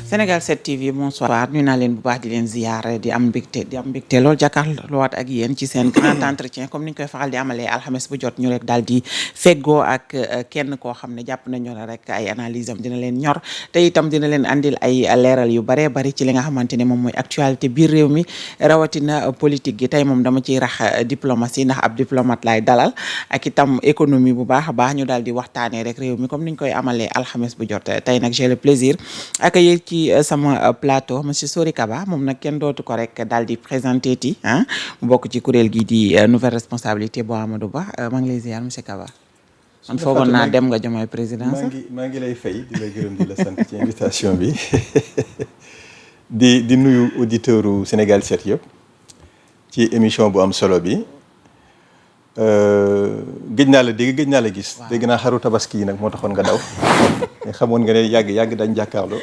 Sénégal 7 TV bonsoir ñu naa leen bu baax di leen ziyaare di am mbégte lool jàkkaarloowaat ak yéen ci seen grand entretien comme ni ñu koy faral di amalee alxames bu jot ñu rek daal di feggoo ak kenn koo xam ne jàpp nañu ne rek ay analyse am dina leen ñor te itam dina leen andil ay leeral yu baree bari ci li nga xamante ne moom mooy actualité biir réew mi rawatina politique gi tey moom dama ciy rax diplomatie ndax ab diplomate laay dalal ak itam économie bu baax a baax ñu daal di waxtaanee rek réew mi comme ni ñu koy amalee alxames bu jot tey nag j'ai le plaisir accueillir ci sama plateau monsieur Sori Kaba moom nag kenn dootu ko rek daal di présenté ti mu bokk ci kuréel gi di nouvelle responsabilité bu Amadou Ba maa ngi lay ziar monsieur Kaba. man foogoon naa dem nga Diomaye présidence. maa ngi lay fay di la gërëm di la sant ci invitation bi di nuyu auditeurs u Sénégal 7 yëpp ci émission bu am solo bi gëj naa la dégg gëj naa la gis. waaw dégg naa xaru tabaski yi nag moo taxoon nga daw. xamoon nga ne yàgg dañ jàkkaarloo.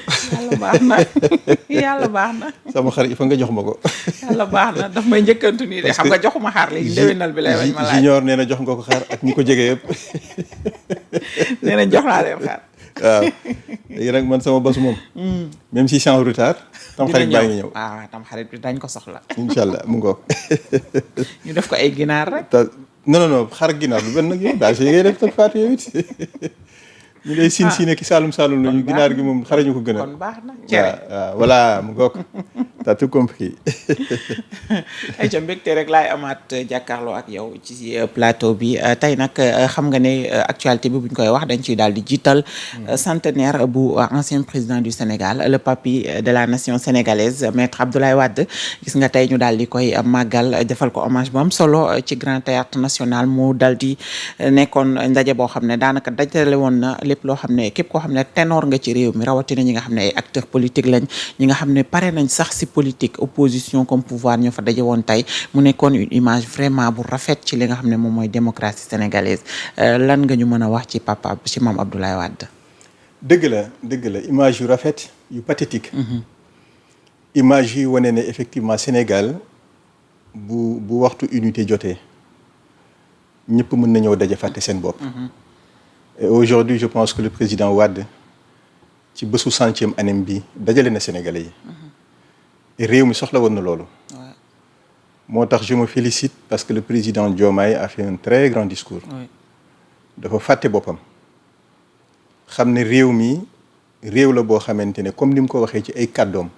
yàlla baax na. sama xar il faut nga jox ma ko. yàlla baax na daf may njëkkantu nii de xam nga joxuma xaar léegi ndewinal bi lay bañ ma laaj. junior nee na jox nga ko xaar ak ñi ko jege yëpp. nee na jox naa leen xaar. waaw léegi nag man sama bos moom. même si sans retard. tam xarit baa ngi ñëw waaw tam xarit bi dañ ko soxla. incha allah mu ngoog. ñu def ko ay ginaar rek. non xar ginaar lu benn nag yow daal si ngay def tak faatu yow it. ñu lay siin ki saalum lañu ginaar gi moom xarañu ko gën a. kon baax na cere waaw voilà mu ngoog t'as tout compris. ayca mbégte rek laay amaat jàkkaarloo ak yow ci plateau bi tey nag xam nga ne actualité bi buñ koy wax dañ ciy daal di jiital centenaire bu ancien président du Sénégal le papy de la nation sénégalaise maître Abdoulaye Wade gis nga tey ñu daal di koy màggal defal ko hommage bu am solo ci Grand Théâtre National mu dal di nekkoon ndaje boo xam ne daanaka dajale woon na lépp loo xam ne képp koo xam ne ténor nga ci réew mi rawatina ñi nga xam ne ay acteurs politiques lañ ñi nga xam ne pare nañ sax si politique opposition comme pouvoir ñoo fa daje woon tey mu nekkoon une image vraiment bu rafet ci li nga xam ne moom mooy démocratie sénégalaise lan nga ñu mën a wax ci papa ci maam Abdoulaye Wade. dëgg la image yu rafet yu pathétique. image yi wane ne effectivement Sénégal bu waxtu unité jotee ñëpp mën na ñëw daje fàtte seen bopp. et aujourd'hui je pense que le président Wade ci bésu 100e année bi dajale na Sénégalais yi. et réew mi soxla woon na loolu. moo tax je me félicite parce que le président Diomaye a fait un très grand discours. dafa fàtte boppam. xam ne réew mi réew la boo xamante ne comme ni mu ko waxee ci ay kàddoom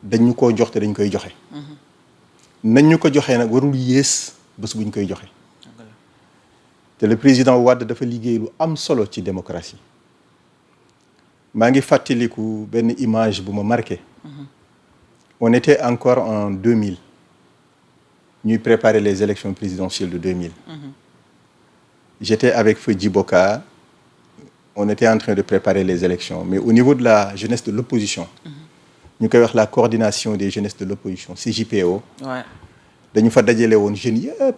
dañ ñu koo jox te dañ koy joxe. nañ ñu ko joxee nag warul yées bés bu ñu koy joxe. te le président Wade dafa liggéey lu am solo ci démocratie. maa ngi fàttaliku benn image bu ma marqué. on était encore en 2000 ñuy préparer les élections présidentielles de 2000. J'étais avec Feu Djiboka. On était en train de préparer les élections mais au niveau de la jeunesse de l'opposition ñu koy wax la coordination des jeunesses de l'opposition CJPO. dañu fa dajale woon jeunes yëpp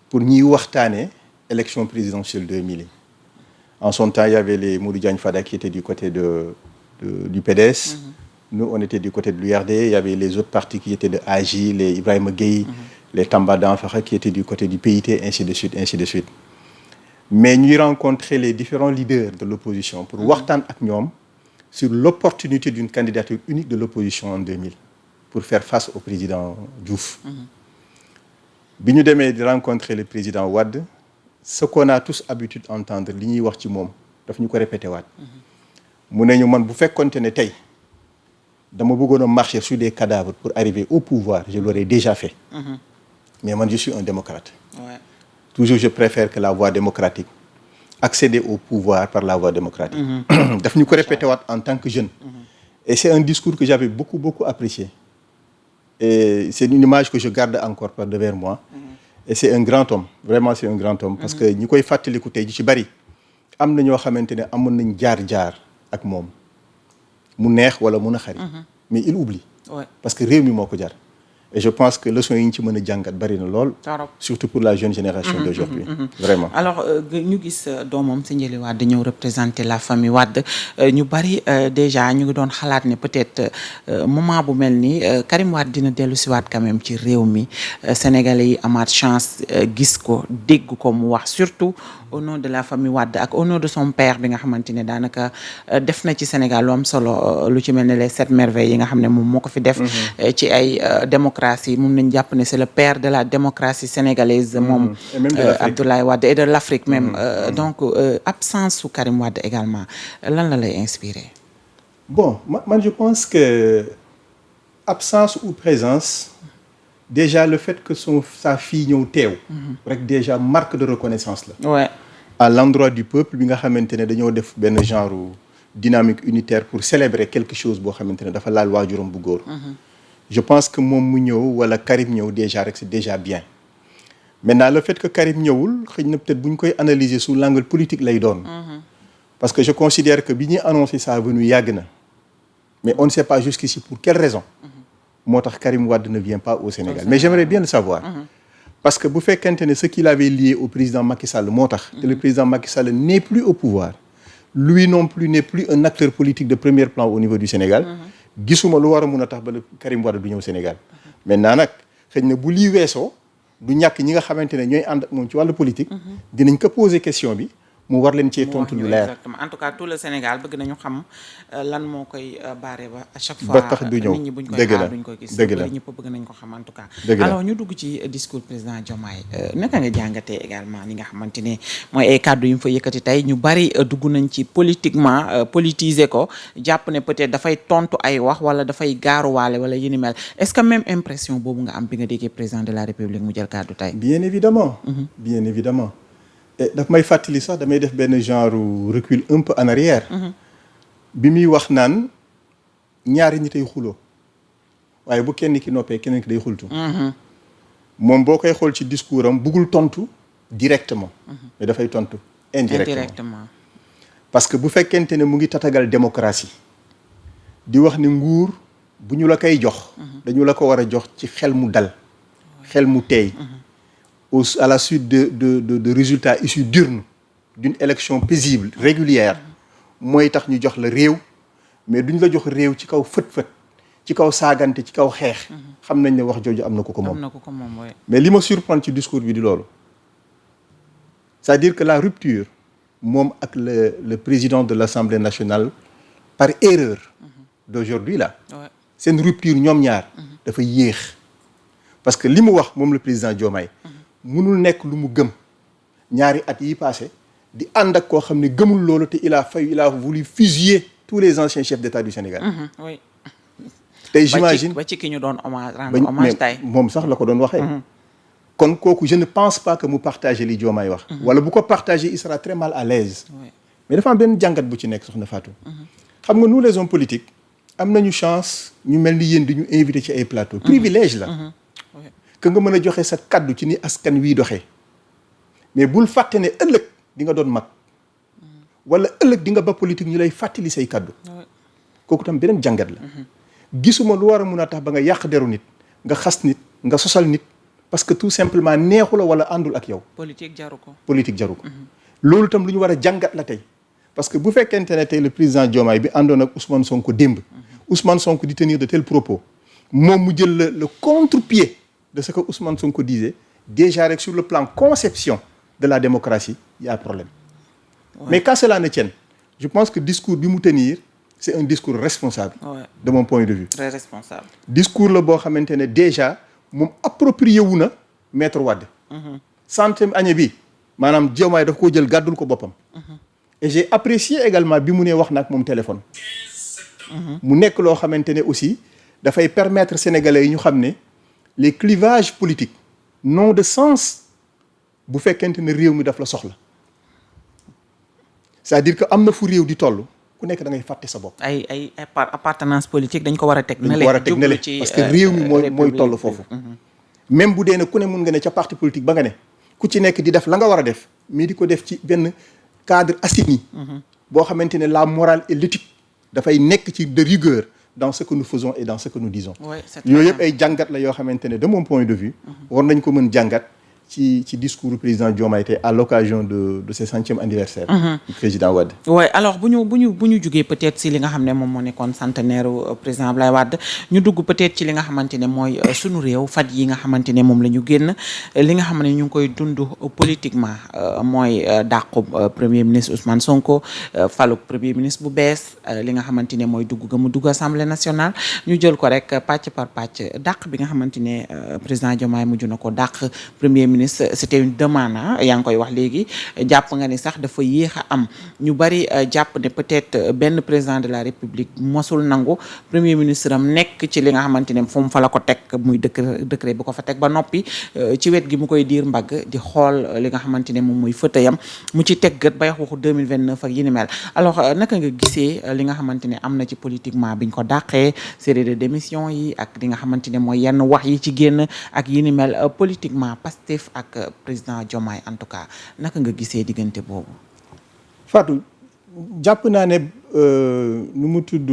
pour ñuy waxtaane élection présidentielle 2000 yi. En son temps il y avait les Modou Diagne Fada qui étaient du côté du PDS. Nous on était du côté de l'URD. Il y avait les autres partis qui étaient de AJ, les Ibrahima Gueye, les Tamba Danfara qui étaient du côté du PIT, ainsi de suite. Mais ñuy rencontrer les différents leaders de l'opposition pour waxtaan ak ñoom sur l'opportunité d'une candidature unique de l'opposition en 2000 pour faire face au président Diouf. bi ñu demee di rencontrer le président Wade ce qu'on a tous habitude d'entendre li ñuy wax ci moom daf ñu ko répété waat. mu ne ñu man bu fekkonte ne tey dama bëggoon a marcher sur des cadavres pour arriver au pouvoir je l'aurais déjà fait. mais man je suis un démocrate. Toujours je préfère que la voie démocratique accéder au pouvoir par la voie démocratique. daf ñu ko répété waat en tant que jeune. et c'est un discours que j'avais beaucoup apprécié. et c'est une image que je garde encore par devers moi. et c'est un grand homme vraiment c'est un grand homme. parce que ñi koy fàttaliku tey ji ci bari am na ñoo xamante ne amoon nañ jaar ak moom mu neex wala mun a xari mais il oublie. parce que réew mi moo ko jar. et je pense que leçon yi ñu ci mën a jàngat bari na lool. surtout pour la jeune génération d'aujourd'hui. Vraiment. Alors ñu gis doomam Sindiély Wade ñëw représenter la famille Wade ñu bari déjà ñu ngi doon xalaat ne peut-être moment bu mel ni Karim Wade dina dellu si waat quand même ci réew mi Sénégalais yi amaat chance gis ko dégg ko mu wax surtout au nom de la famille Wade ak au nom de son père bi nga xamante ne daanaka def na ci Sénégal lu am solo lu ci mel ne les 7 merveilles yi nga xam ne moom moo ko fi def. ci ay démocratie mun nañ jàpp ne c'est le père de la démocratie sénégalaise moom Abdoulaye Wade et de l'Afrique même donc absence su Karim Wade également lan la lay inspiré. Bon man je pense que absence ou présence déjà le fait que sa fille ñëw teew rek déjà marque de reconnaissance la. Ouais. À l'endroit du peuple bi nga xamante ne dañoo def benn genre dynamique unitaire pour célébrer quelque chose boo xamante ne dafa laal waajuram bu góor. Je pense que moom mu ñëw wala Karim ñëw déjà rek c'est déjà bien. Maintenant le fait que Karim ñëwul xëy na peut-être bu ñu koy analyser sous l'angle politique lay doon. Parce que je considère que bi ñuy annoncé sa venue yàgg na mais on ne sait pas jusqu'ici pour quelle raison. moo tax Karim Wade ne vient pas au Sénégal mais j'aimerais bien le savoir. Parce que bu fekkente ne ce qu'il avait lié au président Macky Sall moo tax. te le président Macky Sall n'est plus au pouvoir. lui non plus n'est plus un acteur politique de premier plan au niveau du Sénégal. gisuma lu war a mun a tax ba le Karim Wade du ñëw Sénégal. maintenant nag xëy na bu lii weesoo du ñàkk ñi nga xamante ne ñooy ànd ak moom ci wàllu politique. dinañ ko poser question bi. mu war leen cee tontu lu leer exactement en tout cas tout le Sénégal bëgg nañu xam lan moo koy baare ba à chaque fois ba tax du ñëw nit ñi buñ koy xaar duñ koy gis ñëpp bëgg nañ ko xam en tout cas alors ñu dugg ci discours président Diomaye naka nga jàngatee également li nga xamante ne mooy ay kàddu yu mu fa yëkkati tey ñu bari dugg nañ ci politiquement politiser ko jàpp ne peut-être dafay tontu ay wax wala dafay gaaruwaale wala yi ni mel est-ce que même impression boobu nga am bi nga déggee président de la République mu jël kàddu tey bien évidemment bien évidemment daf may fàttali sax damay def benn genre recul un peu en arrière. bi muy wax naan ñaari ñi tey xuloo waaye bu kenn ki noppee keneen ki day xultu. moom boo koy xool ci discours am bëggul tontu directement. mais dafay tontu indirectement. parce que bu fekkente ne mu ngi tatagal démocratie di wax ne nguur bu ñu la koy jox. dañu la ko war a jox ci xel mu dal. xel mu teey. à la suite de résultats issus d'urnes d'une élection paisible régulière mooy tax ñu jox la réew mais duñ la jox réew ci kaw fët-fët ci kaw saagante ci kaw xeex xam nañ ne wax jooju am na ko ko moom mais li ma surprendre ci discours bi di loolu c'est-à-dire que la rupture moom ak le président de l'Assemblée nationale par erreur d'aujourd'hui là seen rupture ñoom ñaar dafa yéex parce que li mu wax moom le président Diomaye mënul nekk lu mu gëm ñaari at yi passé di ànd ak koo xam ne gëmul loolu te il a voulu fusiller tous les anciens chefs d'État du Sénégal. Oui. tey j'imagine ba ci ki ñu doon rendre hommage tey moom sax la ko doon waxee. kon kooku je ne pense pas que mu partager li Diomaye wax. wala bu ko partager il sera très mal à l'aise. mais dafa am benn jàngat bu ci nekk soxna Fatou. xam nga nous les hommes politiques am nañu chance ñu mel ni yéen di ñu invité ci ay plateaux. privilège la. que nga mën a joxe sa kaddu ci ni askan wii doxee mais bul fàtte ne ëllëg di nga doon mag wala ëllëg di nga ba politique ñu lay fàttali say kaddu kooku tam beneen jàngat la gisuma lu war a mun a tax ba nga yàq deru nit nga xas nit nga sosal nit parce que tout simplement neexu la wala àndul ak yow. politique jaru ko. loolu tam lu ñu war a jàngat la tey parce que bu fekkente ne tey le président Diomaye bi àndoon ak Ousmane Sonko démb Ousmane Sonko di tenir de tels propos moom mu jël le contre-pied de ce que Ousmane Sonko disait déjà rek sur le plan conception de la démocratie il y a problème. Mais qu'à cela ne tienne je pense que discours bi mu tenir c'est un discours responsable. De mon point de vue. Très responsable. discours la boo xamante ne déjà moom approprié wu na maître Wade. centième année bi maanaam Diomaye daf koo jël gàddul ko boppam. et j'ai apprécié également bi mu ne wax na ak moom téléphone. mu nekk loo xamante ne aussi dafay permettre sénégalais yi ñu xam ne. les clivages politiques n'ont de sens bu fekkente ne réew mi daf la soxla c'est-à-dire que am na fu réew di toll ku nekk da ngay fàtte sa bopp. ay appartenance politique dañ ko war a teg. dañ ko war a teg nele parce que réew mi mooy toll foofu. même bu dee ne ku ne mun nga ne ca parti politique ba nga ne ku ci nekk di def la nga war a def mais di ko def ci benn cadre assaini. boo xamante ne la morale et l'éthique dafay nekk ci de rigueur dans ce que nous faisons et dans ce que nous disons. c'est yooyu yëpp ay jàngat la yoo xamante ne de mon point de vue. war nañ ko mën jàngat ci discours du président Diomaye tey à l'occasion de ce 100e anniversaire. du président Wade. oui alors bu ñu jugee peut-être si li nga xam ne moom moo nekkoon centenaire président Abdoulaye Wade ñu dugg peut-être ci li nga xamante ne mooy sunu réew fat yi nga xamante ne moom la ñu génn li nga xam ne ñu ngi koy dund politiquement mooy dàqu premier ministre Ousmane Sonko faluk premier ministre bu bees li nga xamante ne mooy dugg ga mu dugg assemblée nationale ñu jël ko rek pàcc par pàcc dàq bi nga xamante ne président Diomaye mujj na ko dàq premier ministre c'était une demande yaa ngi koy wax léegi jàpp nga ni sax dafa yéex a am ñu bari jàpp ne peut-être benn président de la république mosul nangu premier ministre am nekk ci li nga xamante ne fu mu fa la ko teg muy décret bu ko fa teg ba noppi ci wet gi mu koy diir mbagg di xool li nga xamante ne moom mooy fëtëyam mu ci teg gët bay waxu 2029 ak yi ni mel alors naka nga gisee li nga xamante ne am na ci politiquement biñ ko dàqee série de démission yi ak li nga xamante ne mooy yenn wax yi ci génn ak yi ni mel politiquement Pastef ak président Diomaye en tout cas naka nga gisee diggante boobu. Fatou jàpp naa ne nu mu tudd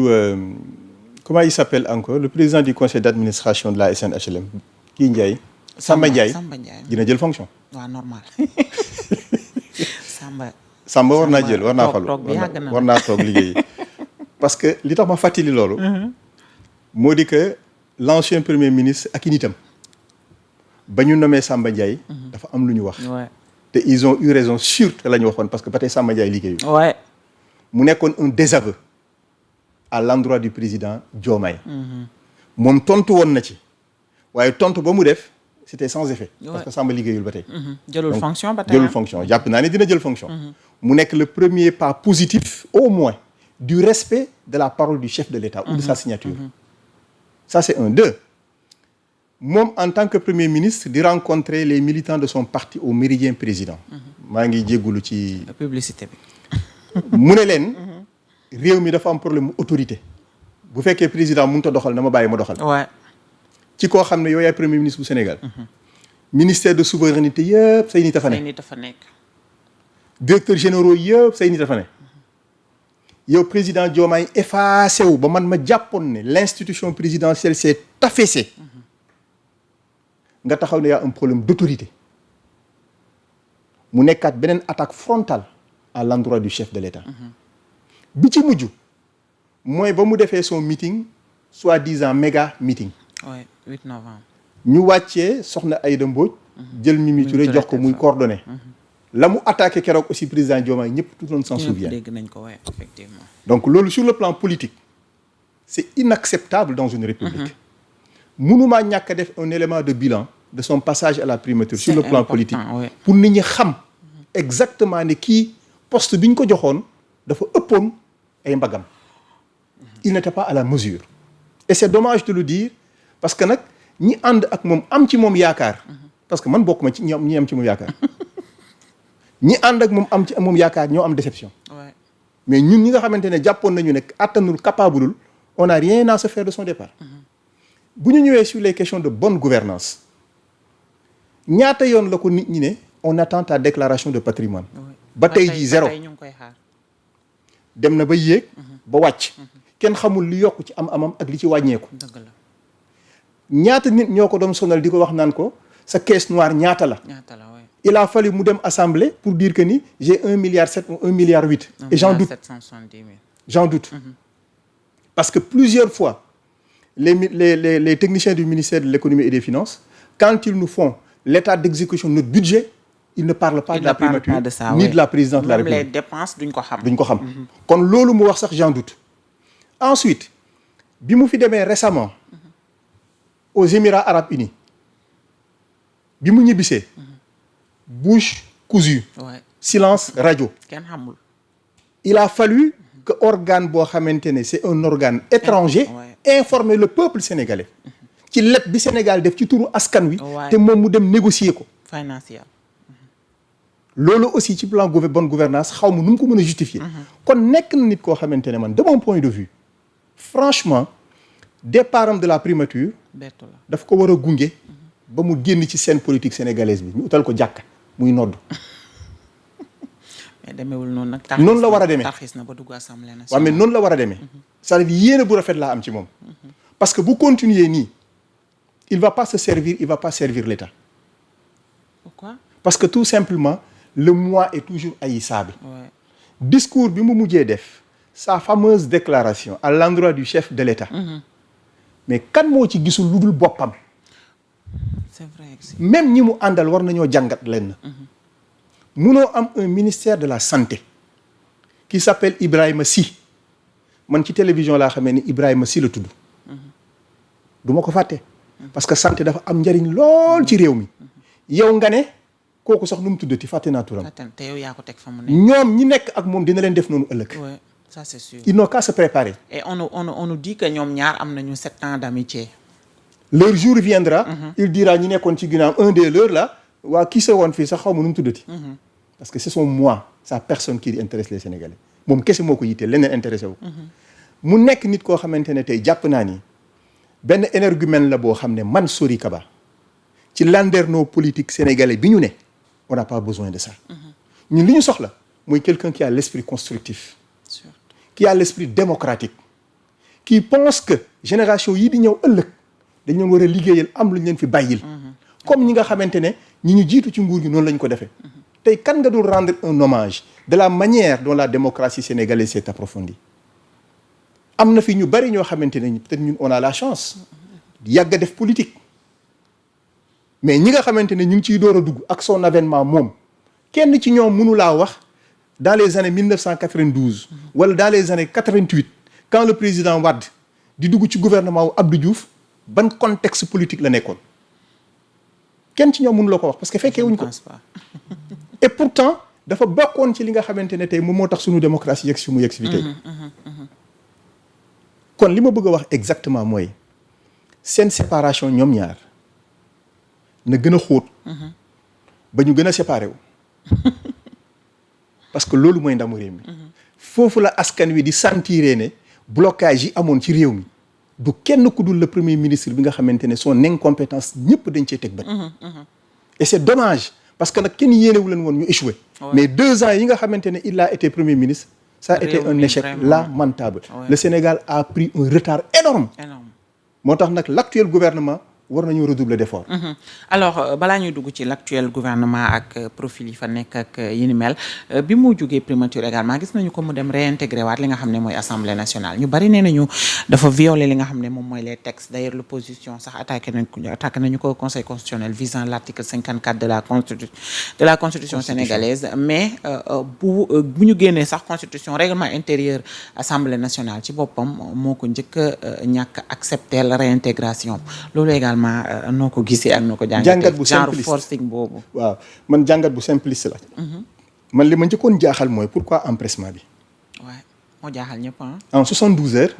comment il s'appelle encore le président du conseil d'administration de la SNHLM kii Ndiaye. Samba Ndiaye dina jël fonction. waaw normal. Samba war naa jël war naa falu war naa toog liggéey parce que li tax ma fàttali loolu. moo di que l'ancien premier ministre ak i nitam ba ñu nommé Samba Ndiaye. dafa am lu ñu wax. te ils ont eu raison sûre te la ñu waxoon parce que ba tey Samba Ndiaye liggéeyu. mu nekkoon un désaveu à l'endroit du président Diomaye. moom tontu woon na ci waaye tontu ba mu def c'était sans effet. parce que Samba liggéeyul ba tey. jëlul fonction ba tey jëlul fonction jàpp naa ne dina jël fonction. mu nekk le premier pas positif au moins du respect de la parole du chef de l'État ou de sa signature. ça c'est un. Deux, moom en tant que premier ministre di rencontrer les militants de son parti au Méridien Président. maa ngi jéggulu ci publicité bi. mu ne leen réew mi dafa am problème mu autorité bu fekkee président mënut a doxal na ma bàyyi ma doxal. ci koo xam ne yow yaay premier ministre bu Sénégal. ministère de souveraineté yëpp say nit a fa nekk. directeur généraux yëpp say nit a fa nekk. yow président Diomaye effacé wu ba man ma jàppoon ne l'institution présidentielle s'est affaissée. nga taxaw ne y a un problème d'autorité. mu nekkaat beneen attaque frontale à l'endroit du chef de l'État. bi ci mujj mooy ba mu defee son meeting soi-disant méga meeting. 8 novembre. ñu wàccee soxna Aïda Mbodj. jël Mimi Touré jox ko muy coordonné. la mu attaqué keroog aussi président Diomaye ñëpp tout le monde s'en souvient. dégg nañ ko effectivement. donc loolu sur le plan politique c'est inacceptable dans une république. mënumaa ñàkk a def un élément de bilan de son passage à la primature sur le plan politique pour nit ñi xam exactement ne kii poste bi ñu ko joxoon dafa ëppoon ay mbagam. il n'était pas à la mesure. et c'est dommage de le dire parce que nag ñi ànd ak moom am ci moom yaakaar. parce que man bokk ma ci ñi am ci moom yaakaar. ñi ànd ak moom am ci moom yaakaar ñoo am déception. mais ñun ñi nga xamante ne jàppoon nañu ne attanul capableul on n'a rien à se faire de son départ. bu ñu ñëwee sur les questions de bonne gouvernance ñaata yoon la ko nit ñi ne on attend ta déclaration de patrimoine. ba tey jii zéro dem na ba yéeg. ba wàcc. kenn xamul li yokk ci am-amam ak li ci wàññeeku. ñaata nit ñoo ko doon sonal di ko wax naan ko sa caisse noire ñaata la. il a fallu mu dem assemblée pour dire que ni j'ai 1,7 milliard ou 1,8 milliard. et j'en doute. parce que plusieurs fois les techniciens du ministère de l'économie et des finances quand ils nous font l'état d'exécution de notre budget ils ne parlent pas de la primature ni de la présidence de la République. les dépenses duñ ko xam. kon loolu mu wax sax j'en doute. ensuite bi mu fi demee récemment aux Émirats arabes unis bi mu ñibbisee bouche cousue. silence radio. kenn xamul. il a fallu que organe boo xamante ne c'est un organe étranger. informer le peuple sénégalais. ci lépp bi Sénégal def ci turu askan wi. te moom mu dem négocier ko. financier. loolu aussi ci plan bonne gouvernance xaw ma nu mu ko mën a justifier. kon nekk na nit koo xamante ne man de mon point de vue franchement départam de la primature. daf ko war a gunge. ba mu génn ci scène politique sénégalaise bi ñu utal ko jàkka muy nodd. mais demeewul noonu nag. noonu la war a demee tarxis na ba dugg assemblée nationale. waaw mais noonu la war a demee. c'est-à-dire yéene bu rafet laa am ci moom. parce que bu continuer nii il va pas se servir il va pas servir l'État. Pourquoi? parce que tout simplement le moi est toujours haïssable. Ouais. discours bi mu mujjee def sa fameuse déclaration à l'endroit du chef de l'État. mais kan moo ci gisul lu dul boppam. c'est vrai que même ñi mu àndal war nañoo jàngat leen. munoo am un ministère de la santé qui s'appelle Ibrahima Sy man ci télévision laa xamee ni Ibrahima Sy la tudd. du ma ko fàtte. parce que santé dafa am njariñ lool ci réew mi. yow nga ne kooku sax nu mu tuddati fàtte naa turam. te yow yaa ko teg fa mu nekk. ñoom ñi nekk ak moom dina leen def noonu ëllëg. Ouais, ça c'est sûr. ils n'ont qu'à se préparer. et on nous dit que ñoom ñaar am nañu 7 ans d'amitié. leur jour viendra. il dira ñi nekkoon ci ginnaaw un des leurs là waa kii sa woon fii sax xaw ma nu mu tuddati. parce que c'est son moi sa personne qui intéresse les Sénégalais moom kese moo ko yittee leneen intéressé wu. mu nekk nit koo xamante ne tey jàpp naa ni benn énergumène la boo xam ne man Sori Kaba ci landerneau politique sénégalais bi ñu ne on n'a pas besoin de ça. ñun li ñu soxla mooy quelqu'un qui a l'esprit constructif. Surtout. qui a l'esprit démocratique. qui pense que génération yii di ñëw ëllëg dañ leen war a liggéeyal am lu ñu leen fi bàyyil. comme ñi nga xamante ne ñi ñu jiitu ci nguur gi noonu la ñu ko defee. tey kan nga dul rendre un hommage de la manière dont la démocratie sénégalaise s'est approfondie. am na fi ñu bari ñoo xamante ne peut-être ñun on a la chance yàgg a def politique mais ñi nga xamante ne ñu ngi ciy door a dugg ak son avènement moom kenn ci ñoom mënu laa wax dans les années 1992 wala dans les années 88 quand le président Wade di dugg ci gouvernement wu Abdou Diouf ban contexte politique la nekkoon kenn ci ñoom mënu la ko wax parce que fekkee wuñ ko. et pourtant dafa bokkoon ci li nga xamante ne tey moom moo tax suñu démocratie yegg si mu yegg si fi tey. kon li ma bëgg a wax exactement mooy seen séparation ñoom ñaar na gën a xóot. ba ñu gën a séparé wu. parce que loolu mooy ndamu réew mi. foofu la askan wi di sentiré ne blocage yi amoon ci réew mi du kenn ku dul le premier ministre bi nga xamante ne son incompétence ñëpp dañ cee teg bët. et c'est dommage parce que nag kenn yéenewu leen woon ñu échoué. mais 2 ans yi nga xamante ne il a été premier ministre. ça a été un échec lamentable. Le Sénégal a pris un retard énorme. moo tax nag l'actuel gouvernement war nañu redoubler d'efforts. alors balaa ñuy dugg ci l'actuel gouvernement ak profil yi fa nekk ak yi ni mel bi mu jógee primature également gis nañu ko mu dem réintégrer waat li nga xam ne mooy assemblée nationale ñu bari nee nañu dafa violer li nga xam ne moom mooy les textes d'ailleurs l'opposition sax attaqué nañu ko conseil constitutionnel visant l'article 54 de la constitution sénégalaise mais bu ñu génnee sax constitution règlement intérieur assemblée nationale ci boppam moo ko njëkk a ñàkk accepter la réintégration loolu également noo ko gisee ak noo ko jàngat bu genre simpliste forcing boobu. waaw man jàngat bu simpliste la. man li ma njëkkoon jaaxal mooy pourquoi empressement bi. waaw moo jaaxal ñëpp en 72 heures.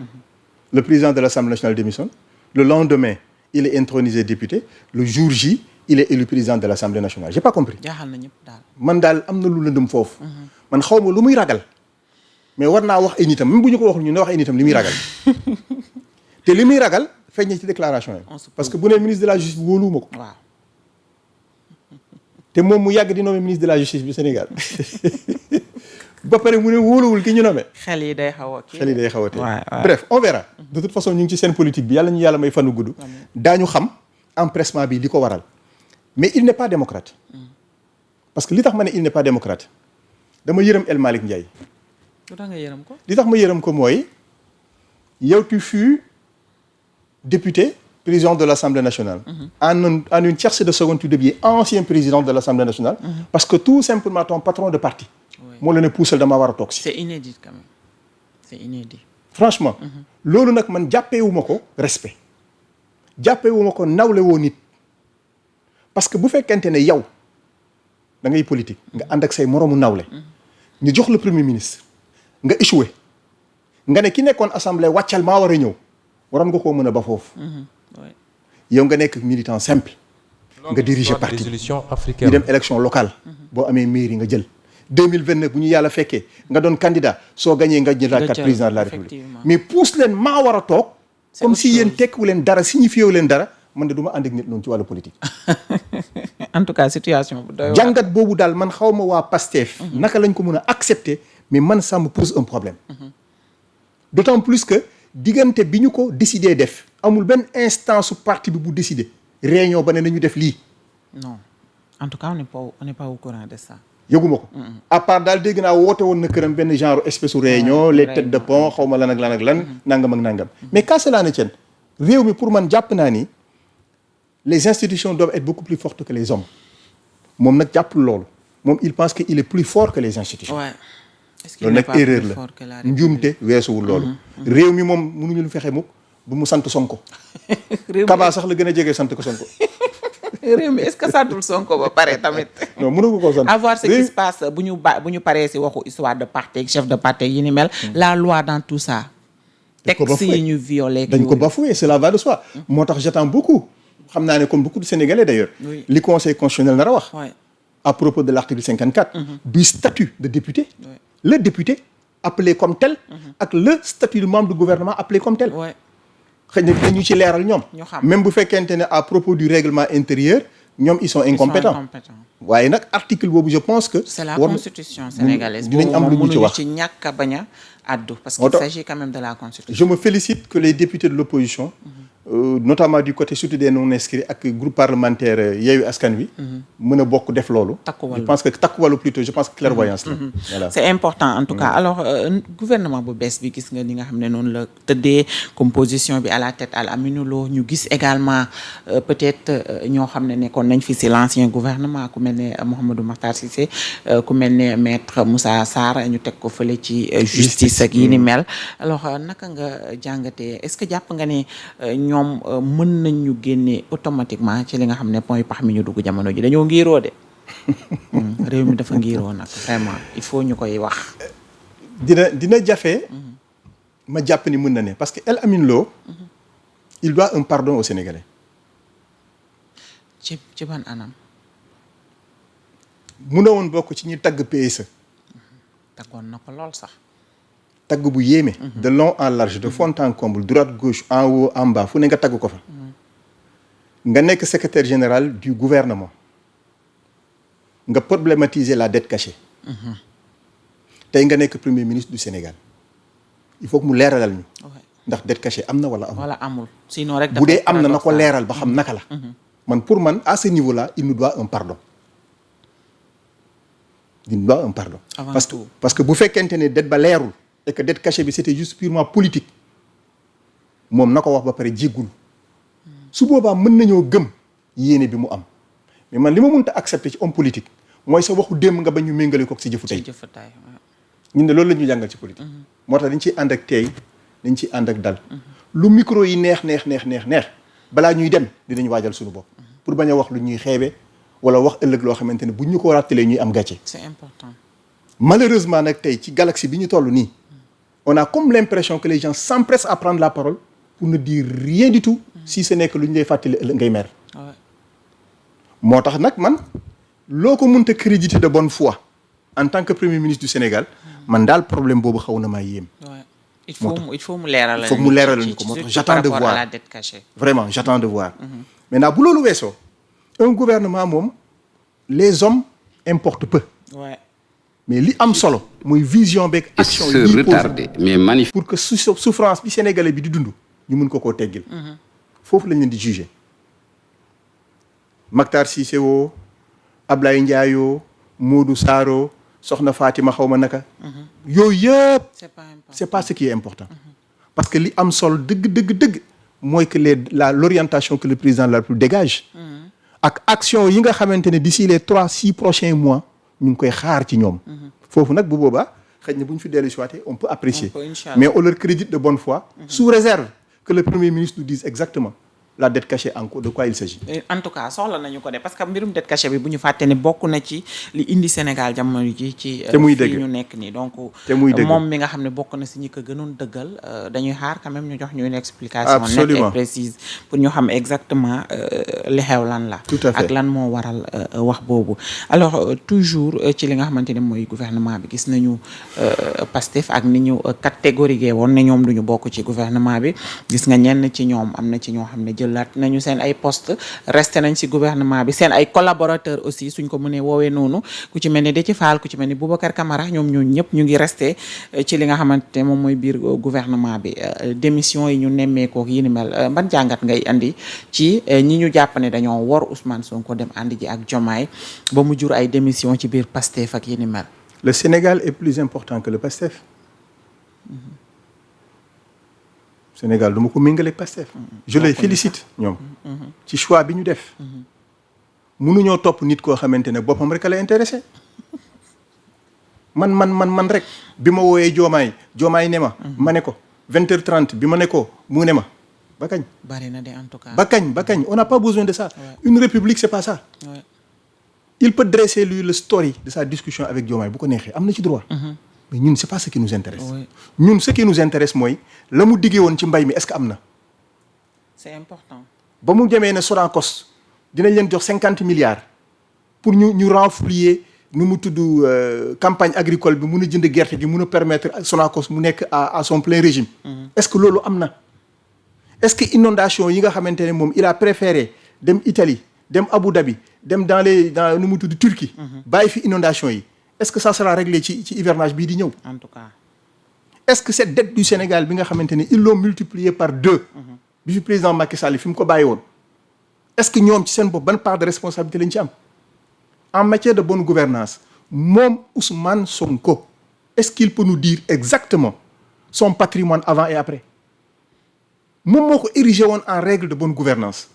le président de l'Assemblée nationale démissionne. le lendemain il est intronisé député. le jour J il est élu président de l'Assemblée nationale j'ai pas compris. jaaxal na ñëpp daal. man daal am na lu lëndëm foofu. man xaw ma lu muy ragal. mais war naa wax ay nitam même bu ñu ko waxul ñu ne wax ay nitam li muy ragal. te li muy ragal. feeñ ci déclaration yi parce que bu nee ministre de la justice wóoluwuma ko. waaw. te moom mu yàgg di nommé ministre de la justice du Sénégal ba pare mu ne wóoluwul ki ñu nommé. xel yi day xaw a kii. xel yi day xaw a tey waaw. bref on verra. de toute façon ñu ngi ci seen politique bi yàlla ñu yàlla may fanu gudd. daañu xam empressement bi li ko waral. mais il n'est pas démocrate. parce que li tax ma ne il n'est pas démocrate dama yërëm El Malick Ndiaye. lu tax nga yërëm ko. li tax ma yërëm ko mooy yow tu fus député président de l'Assemblée nationale. En une tierce de seconde tu deviens ancien président de l'Assemblée nationale. parce que tout simplement ton patron de parti. moo la ne puusal dama war a toog si. c'est inédit quand même c'est inédit. franchement. loolu nag man jàppeewuma ko respect. jàppeewuma ko nawle woo nit. parce que bu fekkente ne yow da ngay politique nga ànd ak say moroomu nawle. ñu jox le premier ministre. nga échoué. nga ne ki nekkoon assemblée wàccal maa war a ñëw. waroon nga koo mën a ba foofu. yow nga nekk militant simple. nga diriger parti ñu dem élection locale. boo amee mairie nga jël. 2029 bu ñu yàlla fekkee nga doon candidat soo gañee nga jël carte président de la république. mais pousse leen maa war a toog. comme si yéen tekkiwu leen dara signifié wu leen dara man de du ma ànd ak nit noonu ci wàllu politique. en tout cas situation bu doy waar. jàngat boobu daal man xaw ma waa Pastef naka lañ ko mën a accepter mais man ça me pose un problème d'autant plus que diggante bi ñu ko décidé def amul benn instance su parti bi bu décidé réunion ba ne nañu def lii non en tout cas on n'est pas au courant de ça. yëguma ko à part daal dégg naa woote woon na këram benn genre espèce u réunion les têtes de pont xaw ma lan ak lan nangam ak nangam mais qu'à cela ne tienne réew mi pour man jàpp naa ni les institutions doivent être beaucoup plus fortes que les hommes moom nag jàppul loolu moom il pense que il est plus fort que les institutions est-ce qu'il loolu n'est nag pas erreur plus fort que la la njuumte weesuwul loolu réew mi moom mënuñu lu fexe mukk bu mu sant Sonko réew mi Kaba sax la gën a jege sant ko Sonko réew mi est-ce que santul Sonko ba pare tamit. non mënu ko koo sant à voir ce qui se passe bu ñu paree si waxu histoire de parti chef de parti yi ni mel. la loi dans tout ça. texte yi ñu violé. dañ ko bafoué cela va de soi. moo tax j'attends beaucoup xam naa ne comme beaucoup de Sénégalais d'ailleurs. Oui. li conseil constitutionnel nar a wax. Ouais. à propos de l'article 54. du statut de député. Ouais. le député appelé comme tel. ak le statut du membre du gouvernement appelé comme tel. Ouais. xëy na dañu ci leeral ñoom. ñu xam. même bu fekkente ne à propos du règlement intérieur ñoom ils sont incompétents. waaye nag article boobu je pense que. c'est la war na- constitution sénégalaise. dinañ am lu ñu ci wax ci ñàkk a bañ a addu parce Moo qu'il tax- s'agit quand même de la constitution. je me félicite que les députés de l'opposition notamment du côté surtout des non-inscrits ak groupe parlementaire Yewwi Askan Wi mën a bokk def loolu Takku je Wallu. pense que Takku Wallu plutôt je pense que clairvoyance la voilà c'est important en tout cas alors gouvernement bu bees bi gis nga ni nga xam ne noonu la tëddee composition bi à la tête Al Aminou Lo ñu gis également peut-être ñoo xam ne nekkoon nañ fi si l'ancien gouvernement ku mel ne Mouhamadou Makhtar Cissé ku mel ne maître Moussa Sarr ñu teg ko fële ci justice ak yi ni mel alors naka nga jàngatee est-ce que jàpp nga ne ñoom mën nañ ñu génne automatiquement ci li nga xam ne mooy pax mi ñu dugg jamono ji dañoo ngiroo de réew mi dafa ngiroo nag vraiment il faut ñu koy wax. dina jafe ma jàpp ni mën na ne parce que El Amin Lo il doit un pardon aux Sénégalais ci ban anam. mu ne woon bokk ci ñi tagg PSE taggoon na ko lool sax. tagg bu yéeme de long en large de fond en comble droite gauche en haut en bas fu ne nga tagg ko fa nga nekk secrétaire général du gouvernement nga problématiser la dette cachée tey nga nekk premier ministre du Sénégal il faut que mu leeralal ñu ndax dette cachée am na wala amul wala amul sinon rek. bu dee am na ko leeral ba xam naka la man pour man à ce niveau là il nous doit un pardon il nous doit un pardon Avant parce tout. parce que bu fekkente ne dette ba leerul et que dette cachée bi c'était juste purement politique moom na ko wax ba pare jéggul su boobaa mën nañoo gëm yéene bi mu am mais man li ma mënta accepter ci homme politique mooy sa waxu démb nga ba ñu méngale ko si jëfu tey jëfataay ñun ne loolu la ñu jàngal ci politique moo tax dañ ciy ànd ak teey dañ ciy ànd ak dal lu micro yi neex balaa ñuy dem dinañ waajal suñu bopp pour bañ a wax lu ñuy xeebe wala wax ëllëg loo xamante ne buñ ñu ko rattalee ñuy am gàcce c'est important. malheureusement nag tey ci galaxie bi ñu toll nii on a comme l'impression que les gens s'empressent à prendre la parole pour ne dire rien du tout si ce n'est que lu ñu lay fàttali ëllëg ngay mer Ouais. moo tax nag man loo ko mënta créditer de bonne foi en tant que premier ministre du Sénégal man daal problème boobu xaw na maa yéem Ouais. il moo faut mu leeralal. il faut mu leeralal ñu ko moo tax j'attends de par rapport voir à la dette cachée. vraiment j'attends de voir maintenant bu loolu weesoo un gouvernement moom les hommes importent peu Ouais. mais li am solo mooy vision beeg action se yi retarder mais manifester. pour que souffrance bi sénégalais bi di dund ñu mun ko koo teggil foofu lañ leen di juger Mactar Cissé woo Ablaye Ndiaye woo Modou Saro Soxna Fatima xaw ma naka yooyu yëpp c'est pas important. c'est pas ce qui est important parce que li am solo dëgg mooy que l'orientation que le président de la République dégage ak action yi nga xamante ne d'ici les 3-6 prochains mois ñu ngi koy xaar ci ñoom foofu nag bu boobaa xëy na bu ñu fi dellu si waatee on peut apprécier On peut, Inch'Allah. mais on leur crédite de bonne foi sous réserve que le premier ministre nous dise exactement la dette cachée en quoi de quoi il s'agit en tout cas soxla nañu ko de parce que mbirum dette cachée bi bu ñu fàtte ne bokk na ci li indi Sénégal jamono ji ci Te muy fii dëgg. ñu nekk nii donc Te muy dëgg. moom mi nga xam ne bokk na si ñi ko gënoon dëggal dañuy xaar quand même ñu jox ñu une explication Absolument. nette et précise pour ñu xam exactement li xew lan la Tout à fait. ak lan moo waral wax boobu alors toujours ci li nga xamante ne mooy gouvernement bi gis nañu Pastef ak ni ñu catégoriser woon ne ñoom duñu bokk ci gouvernement bi gis nga ñenn ci ñoom am na ci ñoo xam ne jël jëlaat nañu seen ay poste resté nañ ci gouvernement bi seen ay collaborateurs aussi suñ ko mënee woowee noonu ku ci mel ni Déthié Fall ku ci mel ni Boubacar Camara ñoom ñoo ñëpp ñu ngi resté ci li nga xamante ne moom mooy biir gouvernement bi démission yi ñu nemmeekoo yi ni mel ban jàngat ngay andi ci ñi ñu jàpp ne dañoo wor Ousmane Sonko dem àndi ji ak Diomaye ba mu jur ay démission ci biir Pastef ak yi ni mel. Le Sénégal est plus important que le Pastef. Sénégal du ma ko méngale Pastef. je les félicite ñoom. ci choix bi ñu def. mënuñoo topp nit koo xamante ne boppam rek a la intéressé. man rek bi ma wooyee Diomaye ne ma. ma ne ko 20h30 bi ma ne ko mu ne ma ba kañ. bari na de en tout cas. ba kañ on n'a pas besoin de ça. Ouais. Une république c'est pas ça. Ouais. Il peut dresser lui le story de sa discussion avec Diomaye bu ko neexee am na ci droit. mais ñun c'est pas ce qui nous intéresse. Oui. ñun ce qui nous intéresse mooy la mu diggee woon ci mbay mi est-ce que am na. C'est important. ba mu demee ne Sonacos dinañ leen jox 50 milliards pour ñu renflouer nu mu tudd campagne agricole bi mun a jënd gerte gi mun a permettre Sonacos mu nekk à son plein régime. Est-ce que loolu am na. Est-ce que inondation yi nga xamante ne moom il a préféré dem Italie dem Abu Dhabi dem dans nu mu tudd Turquie. bàyyi fi inondation yi. Est-ce que ça sera réglé ci hivernage bii di ñëw. En tout cas. Est-ce que cette dette du Sénégal bi nga xamante ne ils l'ont multiplié par 2. bi fi président Macky Sall fi mu ko bàyyi woon. Est-ce que ñoom ci seen bopp ban part de responsabilité lañ ci am. En matière de bonne gouvernance moom Ousmane Sonko est-ce qu'il peut nous dire exactement son patrimoine avant et après. moom moo ko érigé woon en règle de bonne gouvernance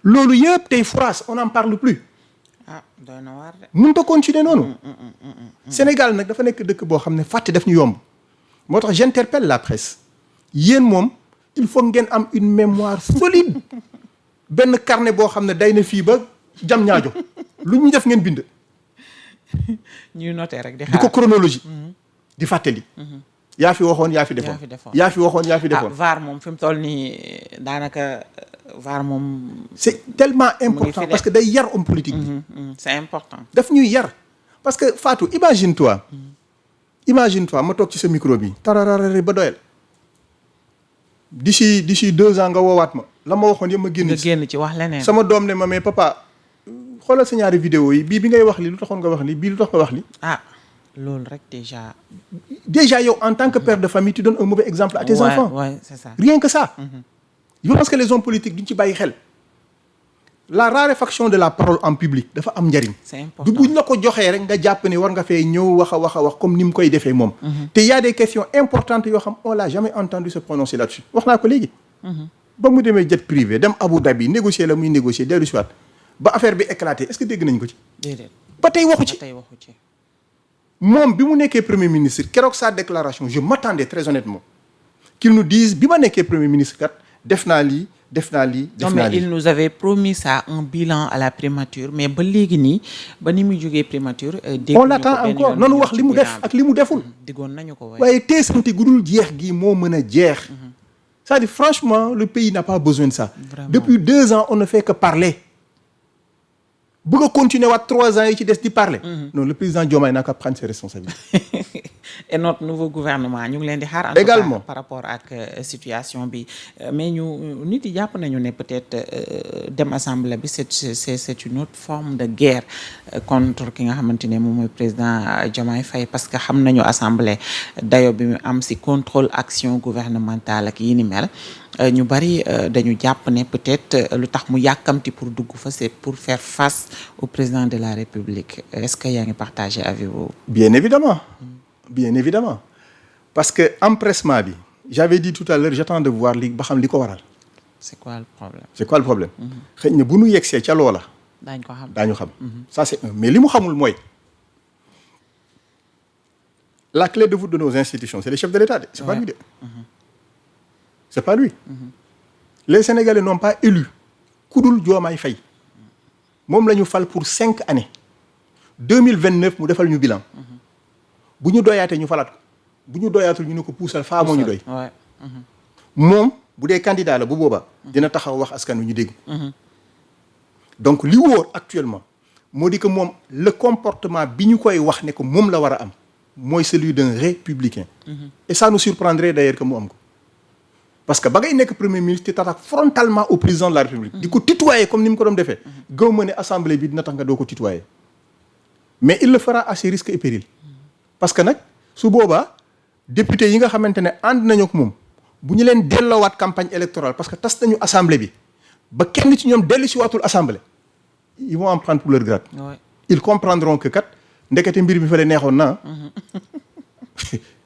loolu yëpp tey foras on n'en parle plus. doy na waar de. mënut a continuer noonu. Sénégal nag dafa nekk dëkk boo xam ne fàtte daf ñu yomb. moo tax j'interpelle la presse yéen moom il faut ngeen am une mémoire solide benn carnet boo xam ne day na fii ba jam ñaajo lu ñu def ngeen bind. ñuy noter rek di di xaar ko chronologie. di fàttali. yaa fi waxoon yaa fi defoon yaa fi waxoon yaa fi defoon. VAR moom fi mu toll nii daanaka VAR moom. c'est tellement fi important de. parce que day yar homme politique bi. C'est important. daf ñuy yar parce que Fatou imagine-toi ma toog ci sa micro bi tarararari ba doyal d'ici 2 ans nga woowaat ma la ma waxoon yëpp ma génn nga ci génn ci wax leneen. sama doom ne ma mais papa xoolal sa ñaari vidéo yi bii bi ngay wax li lu taxoon nga wax li bii lu tax nga wax li loolu rek déjà yow en tant que père de famille tu donnes un mauvais exemple à tes enfants. Ouais, c'est ça. Rien que ça. Je pense que les hommes politiques duñ ci bàyyi xel. La raréfaction de la parole en public dafa am njariñ. C'est important. du buñ la ko joxee rek nga jàpp ni war nga fee ñëw wax a wax comme ni mu koy defee moom. te y a des questions importantes yoo xam on l'a jamais entendu se prononcer là-dessus wax naa ko léegi. ba mu demee jet privé dem Abu Dhabi négocier la muy négocier dellu si waat ba affaire bi éclaté est-ce que dégg nañ ko ci. déedéet ba tey waxu ci. ba tey waxu ci. moom bi mu nekkee premier ministre keroog sa déclaration je m'attendais très honnêtement qu'il nous dise bi ma nekkee premier ministre kat def naa lii def naa lii. non mais il nous avait promis ça un bilan à la primature mais ba léegi nii ba ni muy jógee primature. on l'attend encore nanu wax li mu def ak li mu deful. diggoon nañu ko waaye teesante gudul jeex gi moo mën a jeex. c'est-à-dire franchement le pays n'a pas besoin de ça. Vraiment. Depuis 2 ans on ne fait que parler. bëgg a continuer waat 3 ans yi ci des di parler. non le président Diomaye n'a qu'à prendre ses responsabilités. et notre nouveau gouvernement ñu ngi leen di xaar. en tout Également. cas par rapport ak situation bi mais ñu nit yi jàpp nañu ne peut-être dem assemblée bi c'est une autre forme de guerre contre ki nga xamante ne moom mooy président Diomaye Faye parce que xam nañu assemblée dayo bi mu am ci contrôle action gouvernementale ak yi ni mel. ñu bari dañu jàpp ne peut-être lu tax mu yàkkamti pour dugg fa c'est pour faire face au président de la République est-ce que yaa ngi partagé avec vous. Bien évidemment. Bien évidemment. Parce que empressement bi j'avais dit tout à l'heure j'attends de voir li ba xam li ko waral. c'est quoi le problème. c'est quoi le problème. xëy na bu nu yegsee ca loola. daañu ko xam daañu xam. ça c'est un mais li mu xamul mooy la clé de voûte de nos institutions c'est les chefs de l'État de. c'est pas lui de. c'est pas lui. Les Sénégalais n'ont pas élu ku dul Diomaye Faye moom la ñu fal pour 5 années 2029 mu defal ñu bilan. bu ñu doyaatee ñu falaat ko bu ñu doyaatul ñu ne ko puusal faa moo ñu doy. moom bu dee candidat la bu boobaa. dina taxaw wax askan wi ñu dégg. donc li wóor actuellement moo di que moom le comportement bi ñu koy wax ne ko moom la war a am mooy celui d'un républicain. et ça nous surprendrait d'ailleurs que mu am ko. parce que ba ngay nekk premier ministre tu t'attaques frontalement au président de la République. di ko tutoyer comme ni mu ko doon defee. gëw ma ne assemblée bi dina tax nga doo ko tutoyer. mais il le fera à ses risques et périls. parce que nag su boobaa député yi nga xamante ne ànd nañu ak moom bu ñu leen delloowaat campagne électorale parce que tas nañu assemblée bi ba kenn ci ñoom dellu si waatul assemblée ils vont en prendre pour leur grade. Ouais. Ils comprendront que kat ndekete mbir mi fa la neexoon na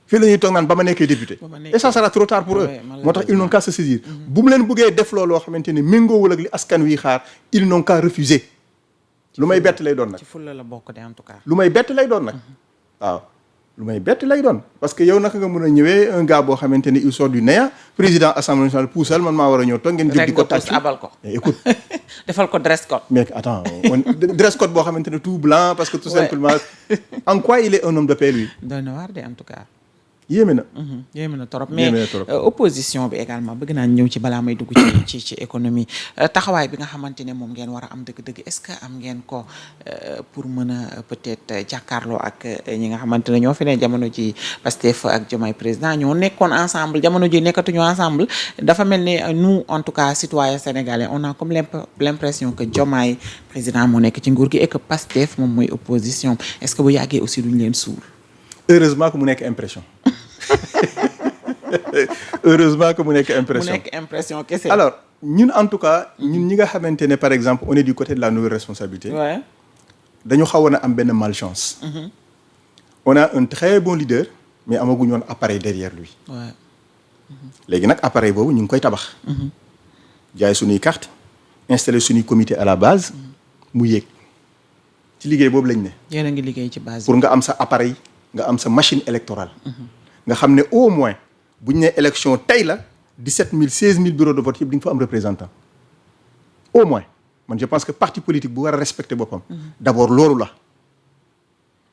fii la ñuy toog naan ba ma nekkee député. et ça sera trop tard pour eux. moo tax ils n'ont qu'à se saisir. bu mu leen bëggee def looloo xamante ne méngoowul ak li askan wi xaar ils n'ont qu'à refuser. lu may bett lay doon nag. ci fulla la bokk de en tout cas. lu may bett lay doon nag. waaw lu may bett lay doon parce que yow naka nga mën a ñëwee un gars boo xamante ne il sort du néant président assemblée nationale puusal man maa war a ñëw toog ngeen jóg di ko tàcc abal ko. écoute defal ko dress code. mais attends dress code boo xamante ne tout blanc parce que tout simplement en quoi il est un homme de paix lui. doy na waar de en tout cas. yéeme na. yéeme na trop mais opposition bi également bëgg naa ñëw ci balaa may dugg ci économie taxawaay bi nga xamante ne moom ngeen war a am dëgg-dëgg est-ce que am ngeen ko pour mën a peut-être jàkkaarloo ak ñi nga xamante ne ñoo fi ne jamono ji Pastef ak Diomaye président ñoo nekkoon ensemble jamono ji nekkatuñu ensemble dafa mel ni nous en tout cas citoyens sénégalais on a comme l'impression que Diomaye président moo nekk ci nguur gi et que Pastef moom mooy opposition est-ce que bu yàggee aussi duñ leen suul. heureusement que mu nekk impression. heureusement que mu nekk impression. mu nekk impression kese. alors ñun en tout cas ñun ñi nga xamante ne par exemple on est du côté de la nouvelle responsabilité. Ouais. dañu xawoon a am benn malchance. on a un très bon leader mais amaguñu woon appareil derrière lui. Ouais. léegi nag appareil boobu ñu ngi koy tabax. jaay suñuy carte installé suñuy comité à la base. mu yéeg ci liggéey boobu lañ ne. yéen a ngi liggéey ci base pour nga am sa appareil nga am sa machine électorale. nga xam ne au moins bu ñu nee élection tey la 17000 16000 bureaux de vote yëpp di nga fa am représentant au moins man je pense que parti politique bu war a respecter boppam. d'abord loolu la.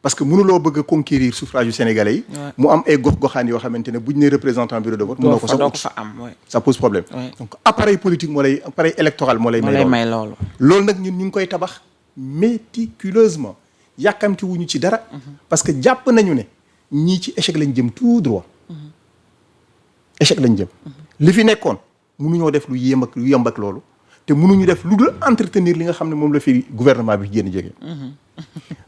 parce que mënuloo bëgg a conquérir suffrage yu sénégalais yi. mu am ay gox-goxaan yoo xamante ne bu ñu nee représentant bureau de vote. mënoo ko fa am ça pose problème. donc appareil politique moo lay appareil électoral moo lay. may loolu loolu nag ñun ñu ngi koy tabax méticuleusement yàkkamti wuñu ci dara. parce que jàpp nañu ne ñii ci échec lañ jëm tout droit. échec lañ jëm. li fi nekkoon mënuñoo def lu yemb ak loolu te mënuñu def lu dul entretenir li nga xam ne moom la fi gouvernement bi génn jege.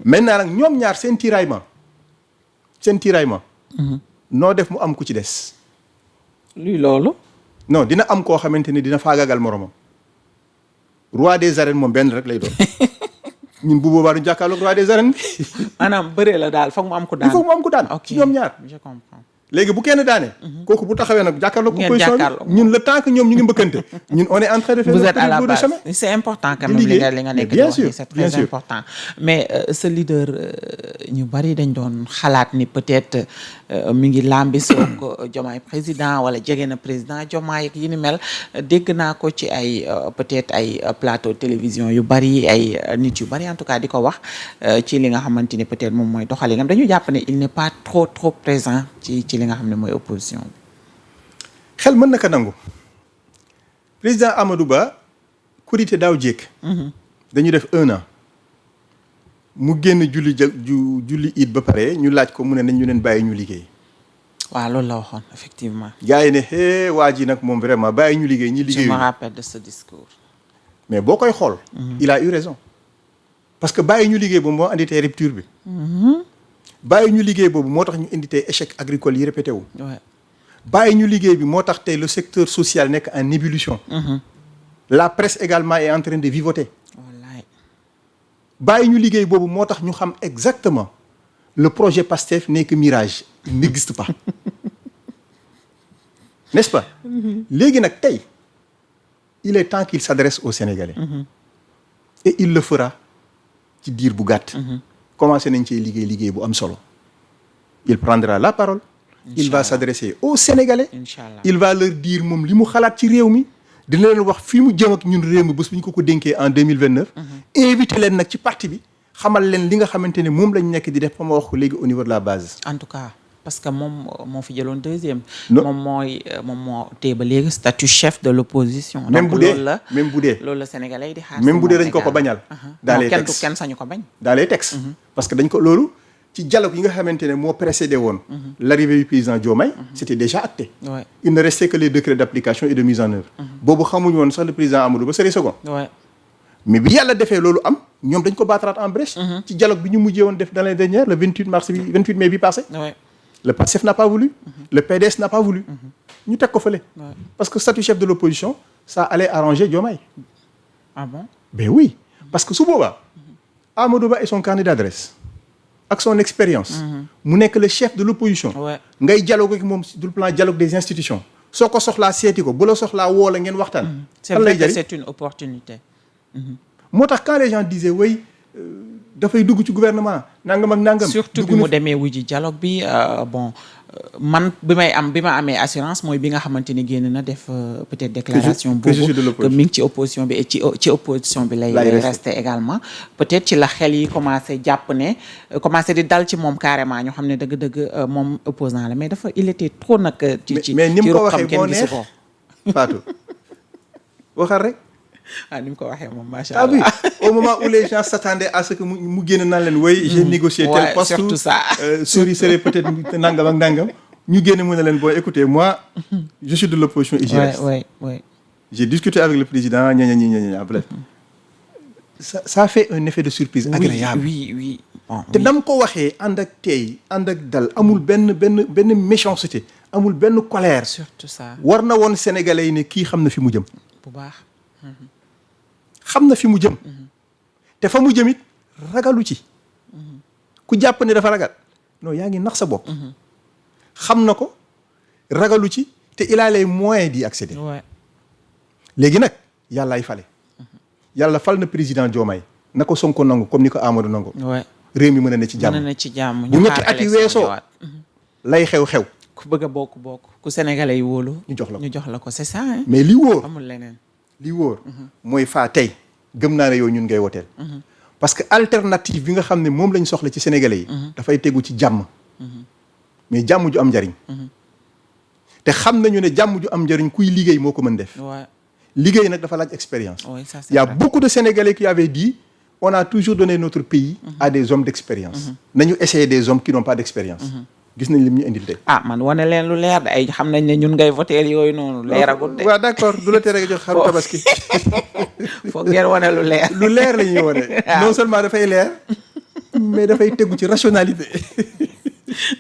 maintenant nag ñoom ñaar seen tiraillement noo def mu am ku ci des. luy loolu. non dina am koo xamante ni dina faagagal moromam roi des arènes moom benn rek lay doon ñun bu boobaa du jàkkaarloog roi des arènes bi. maanaam bëree la daal foog mu am ko daan. il faut mu am ko daan ci ñoom ñaar. je comprends. léegi bu kenn daane. kooku bu taxawee nag jàkkaarloog opposition bi ñun le temps que ñoom ñu ngi mbëkkante ñun on est en train de faire. vous êtes à la base c'est important quand même li nga nekk di wax c'est très important mais ce leader ñu bari dañ doon xalaat ni peut-être mi ngi lambi soog Diomaye président wala jege na président Diomaye ak yi ni mel dégg naa ko ci ay peut-être ay plateau télévision yu bari ay nit yu bari en tout cas di ko wax ci li nga xamante ni peut-être moom mooy doxalinam dañu jàpp ne il n'est pas trop présent ci li nga xam ne mooy opposition bi. xel mën na ko nangu président Amadou Ba Korité daaw jékk dañu def 1 an mu génn julli it ba pare ñu laaj ko mu ne nañ ñu leen bàyyi ñu liggéey. waaw loolu la waxoon effectivement. gars yi ne waa ji nag moom vraiment bàyyi ñu liggéey ñi liggéeyu. je me rappelle de ce discours. mais boo koy xool. il a eu raison. parce que bàyyi ñu liggéey boobu moo andi tey rupture bi. bàyyi ñu liggéey boobu moo tax ñu indi tey échec agricole yi répété wu. bàyyi ñu liggéey bi moo tax tey le secteur social nekk en ébullition. la presse également est en train de vivoter. wallaay. bàyyi ñu liggéey boobu moo tax ñu xam exactement le projet PASTEF n'est que mirage il n'existe pas n'est-ce pas. léegi nag tey il est temps qu'il s'adresse aux Sénégalais. et il le fera ci diir bu gàtt. commencé nañ cee liggéey bu am solo. il prendra la parole. il va s'adresser aux Sénégalais. Inch'Allah. il va leur dire moom li mu xalaat ci réew mi. dina leen wax fii mu jëm ak ñun réew mi bés bu ñu ko dénkee en 2029. invité leen nag ci parti bi xamal leen li nga xamante ne moom lañ nekk di def ba ma wax ko léegi au niveau de la base. en tout cas parce que moom moo fi jëloon deuxième. non moom moo téye ba léegi statut chef de l'opposition. même bu dee loolu la Sénégalais yi di xaar. même bu dee dañ ko bañal. dans les textes kenn sañu ko bañ. dans les textes. parce que dañ ko loolu ci dialogue yi nga xamante ne moo précédé woon l'arrivée du président Diomaye c'était déjà acté. Ouais. Il ne restait que les décrets d'application et de mise en œuvre. boobu xamuñu woon sax le président Amadou Ba serait second. Ouais. mais bi yàlla defee loolu am ñoom dañ ko battre en brèche. ci dialogue bi ñu mujjee woon def dans l'année dernière le 28 mai bi passé. Ouais. Le PASTEF n'a pas voulu. Le PDS n'a pas voulu. ñu teg ko fële. parce que statut chef de l'opposition ça allait arranger Diomaye. Ah bon? Ben oui parce que su boobaa Amadou Ba et son carnet d'adresse ak son expérience. mu nekk le chef de l'opposition. Ouais. ngay dialogue ak moom sur le plan dialogue des institutions. soo ko soxlaa seeti ko bu la soxlaa woo la ngeen waxtaan. C'est vrai que c'est une opportunité. moo tax quand les gens disaient oui dafay dugg ci gouvernement nangam ak nangam. surtout bi mu demee wuji dialogue bi bon man bi ma amee assurance mooy bi nga xamante ni génn na def peut-être déclaration boobu que mi ngi ci opposition bi et ci opposition bi lay rester également peut-être ci la xel yi commencé jàpp ne commencé di dal ci moom carrément ñoo xam ne dëgg-dëgg moom opposant la mais il était trop nag ci mais ni mu ko ruqam waxee moo neex Fatou waxal rek. ni mu ko waxee moom macha allah au moment où les gens s'attendaient à ce que mu génn naan leen oui j'ai négocié tel poste surtout ça Souris serait peut-être nangam ak nangam ñu génn mu ne leen bon écoutez moi je suis de l'opposition et j'y reste. Ouais. J'ai discuté avec le président ña bref ça fait un effet de surprise agréable. Oui. Bon, te dam ko waxee ànd ak tey ànd ak dal amul benn méchanceté amul benn colère. surtout ça war na woon Sénégalais yi ne kii xam na fi mu jëm. bu baax. xam na fi mu jëm. te fa mu jëm it ragalu ci. ku jàpp ne dafa ragal non yaa ngi nax sa bopp. xam na ko ragalu ci te il a les moyens d'y accéder. Ouais. léegi nag yàllaay fale. yàlla fal na président Diomaye na ko Sonko nangu comme ni ko Amadou nangu. Ouais. réew mi mën na ne ci jàmm. mën na ne ci jàmm. bu ñetti at yi weesoo lay xew-xew. ku bëgg a bokk ku sénégalais yi wóolu. ñu jox la ko c'est ça hein. mais li wóor amul leneen. li wóor mooy faa tey gëm naa ne yow ñun ngay woteel. parce que alternative bi nga xam ne moom lañ soxla ci sénégalais yi. dafay tegu ci jàmm. mais jàmm ju am njariñ. te xam nañu ne jàmm ju am njariñ kuy liggéey moo ko mën def. liggéey nag dafa laaj expérience. Ça, il y a beaucoup de Sénégalais qui avaient dit on a toujours donné notre pays à des hommes d'expérience. nañu essayer des hommes qui n'ont pas d'expérience. gis nañ lim ñu indil tey. man wane leen lu leer de ay xam nañ ne ñun ngay voter yooyu noonu leeragul de. waaw d'accord du la tere nga jox xaru tabaski. foog ngeen wane lu leer. lu leer la ñuy wane. non seulement dafay leer mais dafay tegu ci rationalité.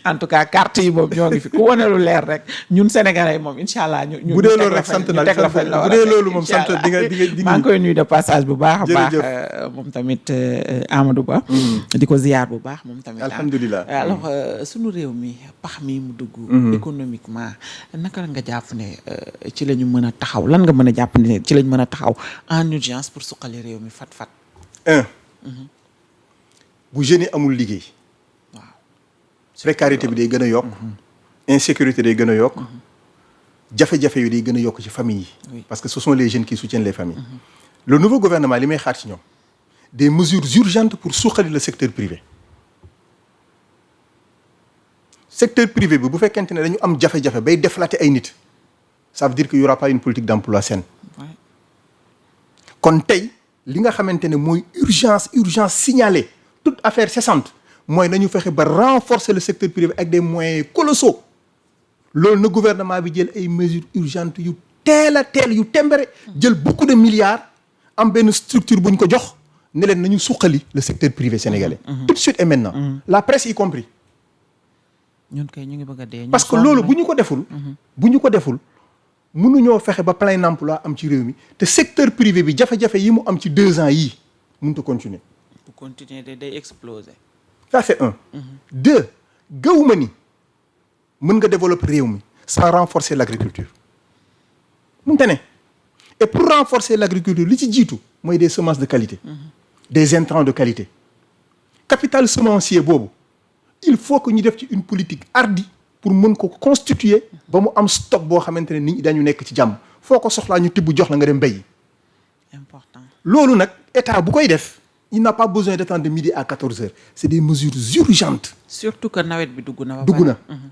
en tout cas carte yi moom ñoo ngi fi ku wane lu leer rek ñun Sénégalais yi moom incha allah ñu bu dee loolu rek sant na bu dee loolu moom sant di nga maa ngi koy nuyu de passage bu baax a baax moom tamit Amadou Ba di ko ziyaar bu baax moom tamit alhamdulilah alors sunu réew mi pax mi mu dugg économiquement naka nga jàpp ne ci la ñu mën a taxaw lan nga mën a jàpp ne ci la ñu mën a taxaw en urgence pour suqali réew mi fat bu jeunes yi amul liggéey précarité bi day gën a yokk insécurité day gën a yokk jafe-jafe yi day gën a yokk ci famille yi parce que ce sont les jeunes qui soutiennent les familles le nouveau gouvernement li may xaar ci ñoom des mesures urgentes pour suqali le secteur privé bi bu fekkente ne dañu am jafe-jafe bay déflater ay nit ça veut dire qu'il y aura pas une politique d'emploi saine kon tey li nga xamante ne mooy urgence signalée toute affaire cessante mooy nañu fexe ba renforcer le secteur privé avec des moyens colossaux loolu na gouvernement bi jël ay mesures urgentes yu yu tembere jël beaucoup de milliards am benn structure bu ñu ko jox ne leen nañu suqali le secteur privé sénégalais tout de suite et maintenant la presse y compris ñun kay ñu ngi bëgg a dee parce que loolu bu ñu ko deful mënuñoo fexe ba plein emploi am ci réew mi te secteur privé bi jafe-jafe yi mu am ci 2 ans yii mënut a continuer bu continuer day exploser. Ça c'est 1. 2 gëwuma ni mën nga développer réew mi sans renforcer l'agriculture mënta ne et pour renforcer l'agriculture li ci jiitu mooy des semences de qualité des intrants de qualité capital semencier boobu il faut que ñu def ci une politique hardie pour mën ko constituer ba mu am stock boo xamante ne nit ñi dañu nekk ci jàmm foo ko soxlaa ñu tibb jox la nga dem béyi. Important. loolu nag état bu koy def il n'a pas besoin d'attendre de midi à 14h c'est des mesures urgentes. surtout que nawet bi dugg na.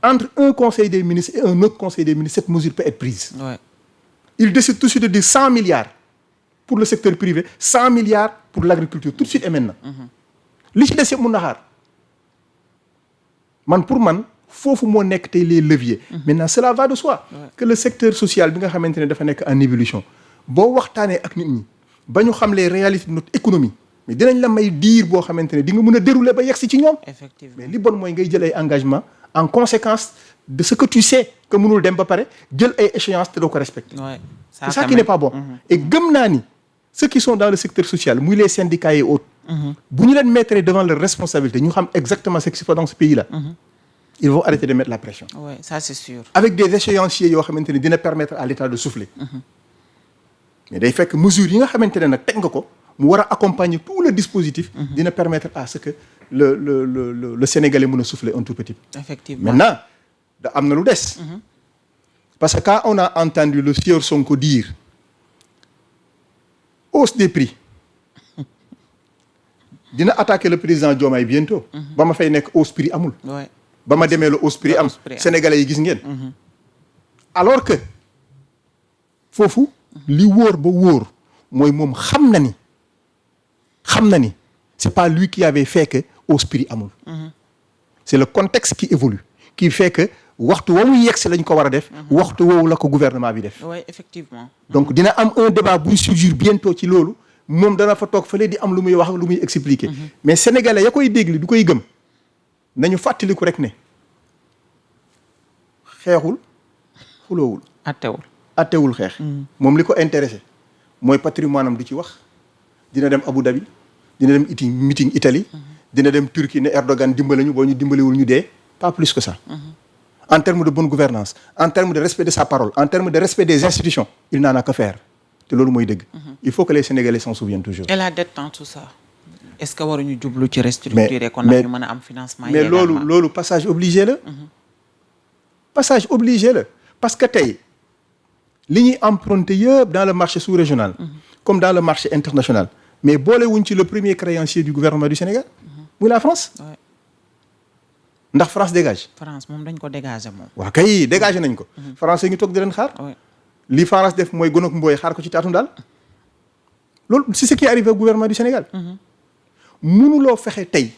Entre un conseil des ministres et un autre conseil des ministres cette mesure peut être prise. Ouais. Il décide tout de suite de dire 100 milliards pour le secteur privé 100 milliards pour l'agriculture tout de suite et maintenant. li ci des yëpp mun na xaar pour man foofu moo nekk tey les leviers. Maintenant cela va de soi. Que le secteur social bi nga xamante ne dafa nekk en évolution boo waxtaanee ak nit ñi ba ñu xam les réalités de notre économie mais dinañ la may diir boo xamante ne di nga mën a dérouler ba yegsi ci ñoom. Effectivement. mais li bon mooy ngay jël ay engagement en conséquence de ce que tu sais que mënul dem ba pare jël ay échéances te doo ko respecter. Ouais. C'est ça qui n'est pas bon. Et gëm naa ni ceux qui sont dans le secteur social muy les syndicats et autres. bu ñu leen mettre devant leur responsabilité ñu xam exactement ce qui se passe dans ce pays là. Ils vont arrêter de mettre la pression. Ouais, ça c'est sûr. Avec des échéanciers yoo xamante ne dina permettre à l'État de souffler. mais day fekk mesures yi nga xamante ne nag teg nga ko mu war a accompagner tout le dispositif. dina permettre à ce que le Sénégalais mën a souffler un tout petit peu. Effectivement. Maintenant da am na lu des. parce que quand on a entendu le sieur Sonko dire hausse des prix dina attaquer le président Diomaye bientôt. ba ma fay nekk hausse prix amul. Ouais. ba ma demee la hausse prix am Sénégalais yi gis ngeen. alors que foofu li wóor ba wóor mooy moom xam na ni c'est pas lui qui avait fait que hausse prix amul. c'est le contexte qui évolue qui fait que waxtu woowu yegsi lañ ko war a def. waxtu woowu la ko gouvernement bi def. Oui, effectivement. donc dina am un débat buy surgir bientôt ci loolu moom dana fa toog fële di am lu muy wax ak lu muy expliquer. mais sénégalais ya koy déglu du koy gëm nañu fàttaliku rek ne xeexul xuloowul. attewul xeex. moom li ko intéressé mooy patrimoine am du ci wax dina dem Abu Dhabi dina dem meeting Italie. dina dem Turquie ne Erdogan dimbale ñu boo ñu dimbalewul ñu dee pas plus que ça. En termes de bonne gouvernance en termes de respect de sa parole en termes de respect des institutions il n'en a que faire te loolu mooy dëgg. il faut que les Sénégalais s'en souviennent toujours. Et la dette dans tout ça est-ce que waruñu jublu ci restructurer kon nag ñu mën a am financement. mais loolu passage obligé la. passage obligé la parce que tey li ñuy emprunté yëpp dans le marché sous-régional. comme dans le marché international mais boolewuñ ci le premier créancier du gouvernement du Sénégal. muy la France. ndax France dégage. France moom dañ ko dégager moom. waaw kay dégagé nañ ko. France yi ngi toog di leen xaar. li France def mooy gonok mbooy xaar ko ci taatu daal. loolu c'est ce qui est arrivé au gouvernement du Sénégal. mënuloo fexe tey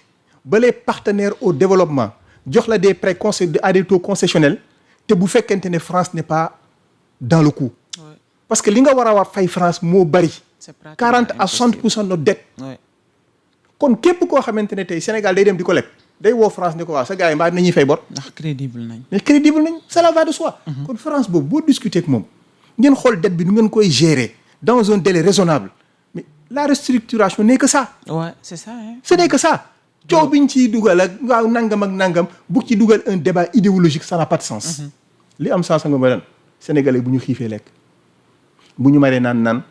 ba les partenaires au développement jox la des prêts à des taux concessionnels te bu fekkente ne France n'est pas dans le coup. parce que li nga war a fay France moo bari. c'est pratiquement 40 à 60% de notre dette. Ouais. kon képp koo xamante ne tey Sénégal day dem di ko leb day woo France ne ko waaw sa gars yi mbaa nañuy fay bor. ndax crédible nañ. mais crédible nañ cela va de soi. kon France boobu boo discuter ak moom ngeen xool dette bi nu ngeen koy gérer dans un délai raisonnable mais la restructuration n'est que ça. Ouais, c'est ça hein. ce n'est que ça. coow bi ñu ciy dugal ak waaw nangam ak nangam bu ci dugal un débat idéologique ça n'a pas de sens. li am sens nga ma ren Sénégalais bu ñu xiifee lekk bu ñu maree naan.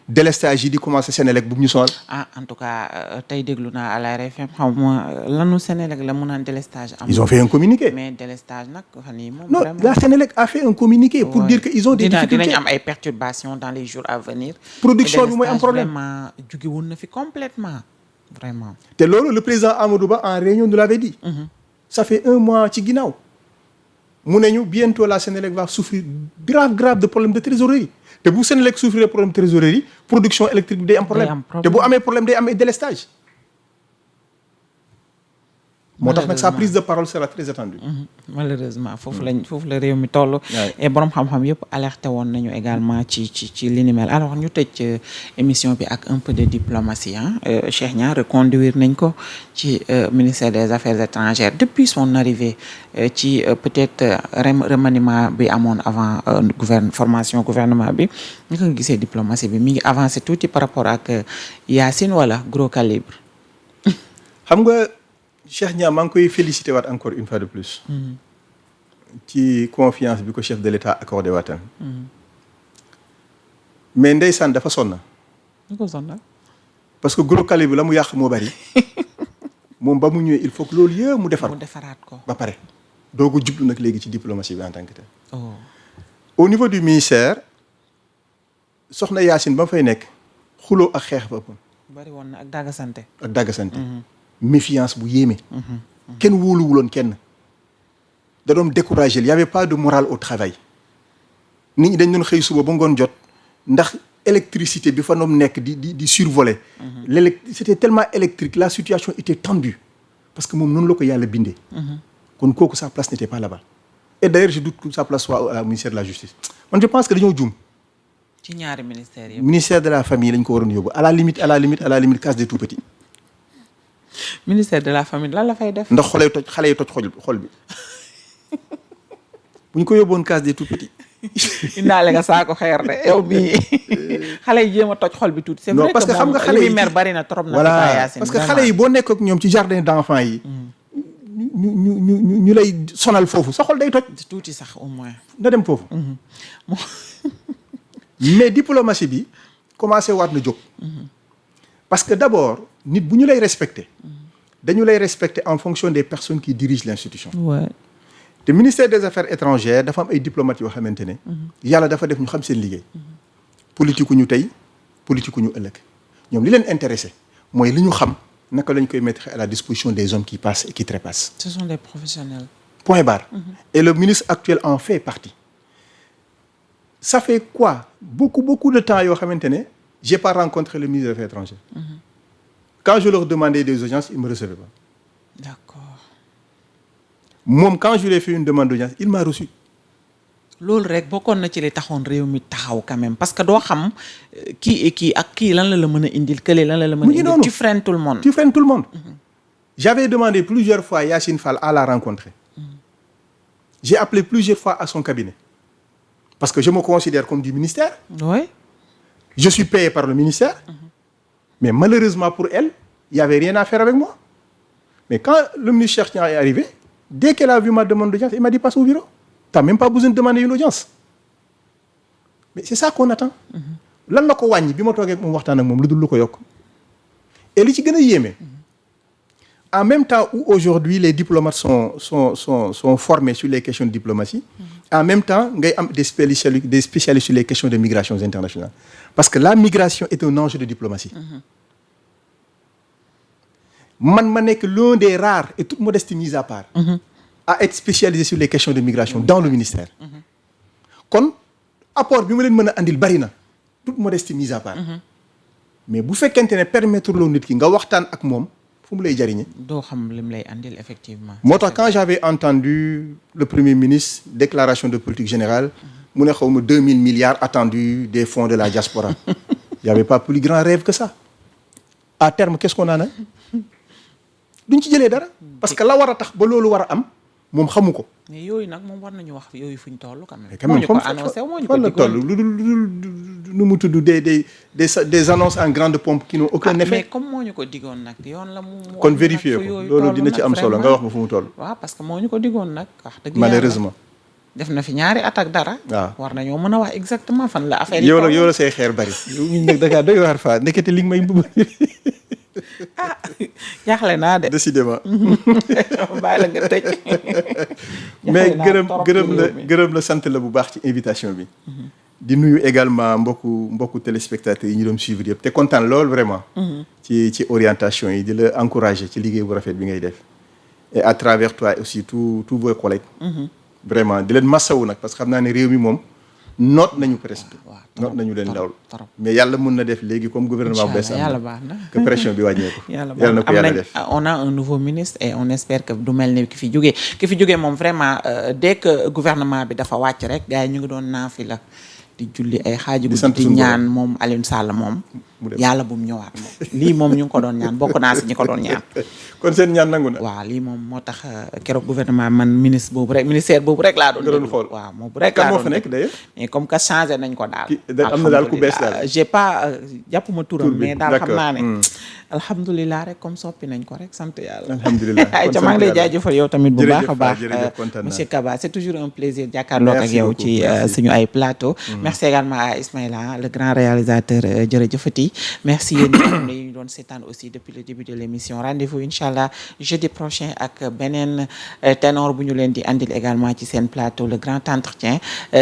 délestage yi di commencé Sénélec bu ñu sonal. ah en tout cas tey déglu naa à la RFM xaw ma lanu Sénélec la mu naan délestage. ils ont fait un communiqué. mais délestage nag fan yii moom. non vraiment la Sénélec a fait un communiqué. pour dire que ils ont des difficultés dinañ am ay perturbations dans les jours à venir. production bi mooy am problème vraiment jóge woon na fi complètement vraiment. te loolu le président Amadou Ba en réunion nous l'avait dit. ça fait 1 mois ci ginnaaw. mu ne ñu bientôt la Sénélec va souffrir grave de problème de trésorerie te bu Sénélec souffrir problème de trésorerie production électrique bi day am problème te bu amee problème day am ay délestage. moo tax nag sa prise de parole sera très attendue. malheureusement foofu la réew mi toll. et borom xam-xam yëpp alerté woon nañu également ci li ni mel alors ñu tëj émission bi ak un peu de diplomatie Cheikh Niang reconduire nañ ko ci ministère des affaires étrangères depuis son arrivée ci peut-être remaniement bi amoon avant formation gouvernement bi ñu ko gisee diplomatie bi mi ngi avancé tuuti par rapport ak Yacine wala gros calibre. xam nga. Cheikh Niang maa ngi koy félicité waat encore une fois de plus. ci confiance bi ko chef de l'État accordé waatam. mais ndeysaan dafa sonn. parce que gros calibre la mu yàq moo bari. moom ba mu ñëwee il faut que loolu yëpp mu defaraat ko ba pare. doo ko jublu nag léegi ci diplomatie bi en tant que tel. au niveau du ministère soxna Yacine ba fay nekk xuloo ak xeex ba ëpp. bari woon na ak daggasante. méfiance bu yéeme. kenn wóoluwuloon kenn. da doon découragé il y avait pas de morale au travail. nit ñi dañ doon xëy suba ba ngoon jot ndax électricité bi fa noom nekk di survoler. c'était tellement électrique la situation était tendue parce que moom noonu la ko yàlla bindee. kon kooku sa place n'était pas là-bas et d'ailleurs je doute que sa place soit au ministère de la justice man je pense que dañoo juum. ci ñaari ministères yëpp. ministère de la famille lañ ko waroon yóbbu à la limite case des tout-petits. ministère de la famille lan la fay def. ndax xale yi toj xol bi bu ñu ko yóbboon case des tout-petits. indaale nga saako xeer de yow bii xale yi jéem a toj xol bi tuuti. c'est vrai parce que xam nga xale yi mer bari na trop. voilà parce que xale yi boo nekk ak ñoom ci jardin d'enfants yi. ñu lay sonal foofu sa xol day toj. tuuti sax au moins. na dem foofu. mais diplomatie bi commencé waat na jóg. parce que d'abord nit bu ñu lay respecter. dañu lay respecter en fonction des personnes qui dirigent l'institution. Ouais. te ministère des affaires étrangères dafa am ay diplomates yoo xamante ne. yàlla dafa def ñu xam seen liggéey. politique ñu tey politique ñu ëllëg ñoom li leen intéressé mooy li ñu xam naka lañ koy mettre à la disposition des hommes qui passent et qui trépassent. Ce sont des professionnels. Point barre. Et le ministre actuel en fait partie. Ça fait quoi beaucoup de temps yoo xamante ne j'ai pas rencontré le ministre des affaires étrangères. Quand je leur demandais des audiences il me recevait pas. D'accord. moom quand je lui ai fait une demande d'audience il m'a reçu. loolu rek bokkoon na ci li taxoon réew mi taxaw quand même parce que doo xam kii et kii ak kii lan la mën a indil kële lan la mën a indil. Tu freines tout le monde. Tu freines tout le monde. J'avais demandé plusieurs fois Yacine Fall à la rencontrer. J'ai appelé plusieurs fois à son cabinet. Parce que je me considère comme du ministère. Oui. Je suis payé par le ministère. Mais malheureusement pour elle, il n'y avait rien à faire avec moi. Mais quand le ministre Cheikh Niang est arrivé, dès qu'elle a vu ma demande d'audience, il m'a dit passe au bureau. Tu n'as même pas besoin de demander une audience. Mais c'est ça qu'on attend. Lan la ko wàññi bi ma toogee ak moom waxtaan ak moom lu dul lu ko yokk. Et li ci gën a yéeme. En même temps où aujourd'hui les diplomates sont formés sur les questions de diplomatie, en même temps ngay am des spécialistes sur les questions de migrations internationales. Parce que la migration est un enjeu de diplomatie. Man ma nekk l'un des rares et toute modestie mise à part. À être spécialisé sur les questions de migration dans le ministère. Kon apport bi ma leen mën a andil bari na toute modestie mise à part. Mais bu fekkente ne permettre loo nit ki nga waxtaan ak moom fu mu lay jariñe. doo xam lim lay andil effectivement. moo tax quand j'avais entendu le premier ministre déclaration de politique générale mu ne xaw ma 2000 milliards attendus des fonds de la diaspora. Il y avait pas plus grand rêve que ça. À terme qu'est-ce qu'on en a duñ ci jëlee dara. parce que la war a tax ba loolu war a am moom xamu ko. mais yooyu nag moom war nañu wax yooyu fuñ toll quand même. moo ñu ko annoncé moo ñu ko la toll lu mu tudd des annonces en grande pompe qui n'ont aucun effet. mais comme moo ñu ko digoon nag yoon la mu. kon vérifier ko loolu dina ci am solo nga wax ma fu mu toll. waaw parce que moo ñu ko digoon nag. wax dëgg malheureusement. def na fi ñaari at ak dara. waaw war nañoo mën a wax exactement fan la affaire yi. yow la say xeer bari. ñun nag Dakar doy waar fa nekkati li nga may mbubb. ah jaaxle naa de. décidément. bàyyi la nga tëj. mais gërëm la sant la bu baax ci invitation bi. di nuyu également mbokku téléspectateurs yi ñu doon suivre yëpp te kontaan lool vraiment. ci orientation yi di la encourager ci liggéey bu rafet bi ngay def. et à travers toi aussi tous vos collègues. vraiment di leen massawu nag parce que xam naa ne réew mi moom noot nañu presque. noot nañu leen lool. mais yàlla mën na def léegi comme gouvernement bu bees am yàlla baax na que pression bi wàññeeku. yàlla na ko yàlla def on a un nouveau ministre et on espère que du mel ni ki fi jógee moom vraiment dès que gouvernement bi dafa wàcc rek gars yi ñu ngi doon naafi la di julli ay xaaju di ñaan moom Alioune Sall moom yàlla bu mu ñëwaat moom lii moom ñu ngi ko doon ñaan bokk naa si ñi ko doon ñaan. kon seen ñaan nangu na. waaw lii moom moo tax keroog gouvernement man ministère boobu rek laa doon xool waaw moom rek laa doon moo fa nekk d'ailleurs. mais comme que changé nañ ko daal. am na daal ku bees daal j'ai pas jàppuma turam mais daal xam naa ne alhamdulilah rek comme soppi nañ ko rek sant yàlla. alhamdulilah ay ca maa ngi lay jaajëfal yow tamit bu baax a baax kontaan naa monsieur Kaba c'est toujours un plaisir jàkkaarloo ak yow ci suñu ay plateau. merci également à Ismaïla le grand réalisateur jërëjëfati merci yéen ñi xam ne ñu doon seetaan aussi depuis le début de l'émission rendez-vous inchallah jeudi prochain ak beneen ténor bu ñu leen di andil également ci seen plateau le grand entretien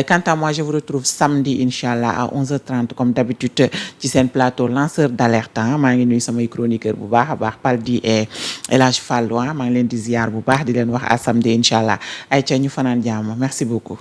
quant à moi je vous retrouve samedi inchallah à 11h30 comme d'habitude ci seen plateau lanceur d'alerte maa ngi nuyu samay chroniqueur bu baax a baax Paldi et El Hadj Fallo maa ngi leen di ziar bu baax di leen wax à samedi inchallah ay ca ñu fanaan jàmm merci beaucoup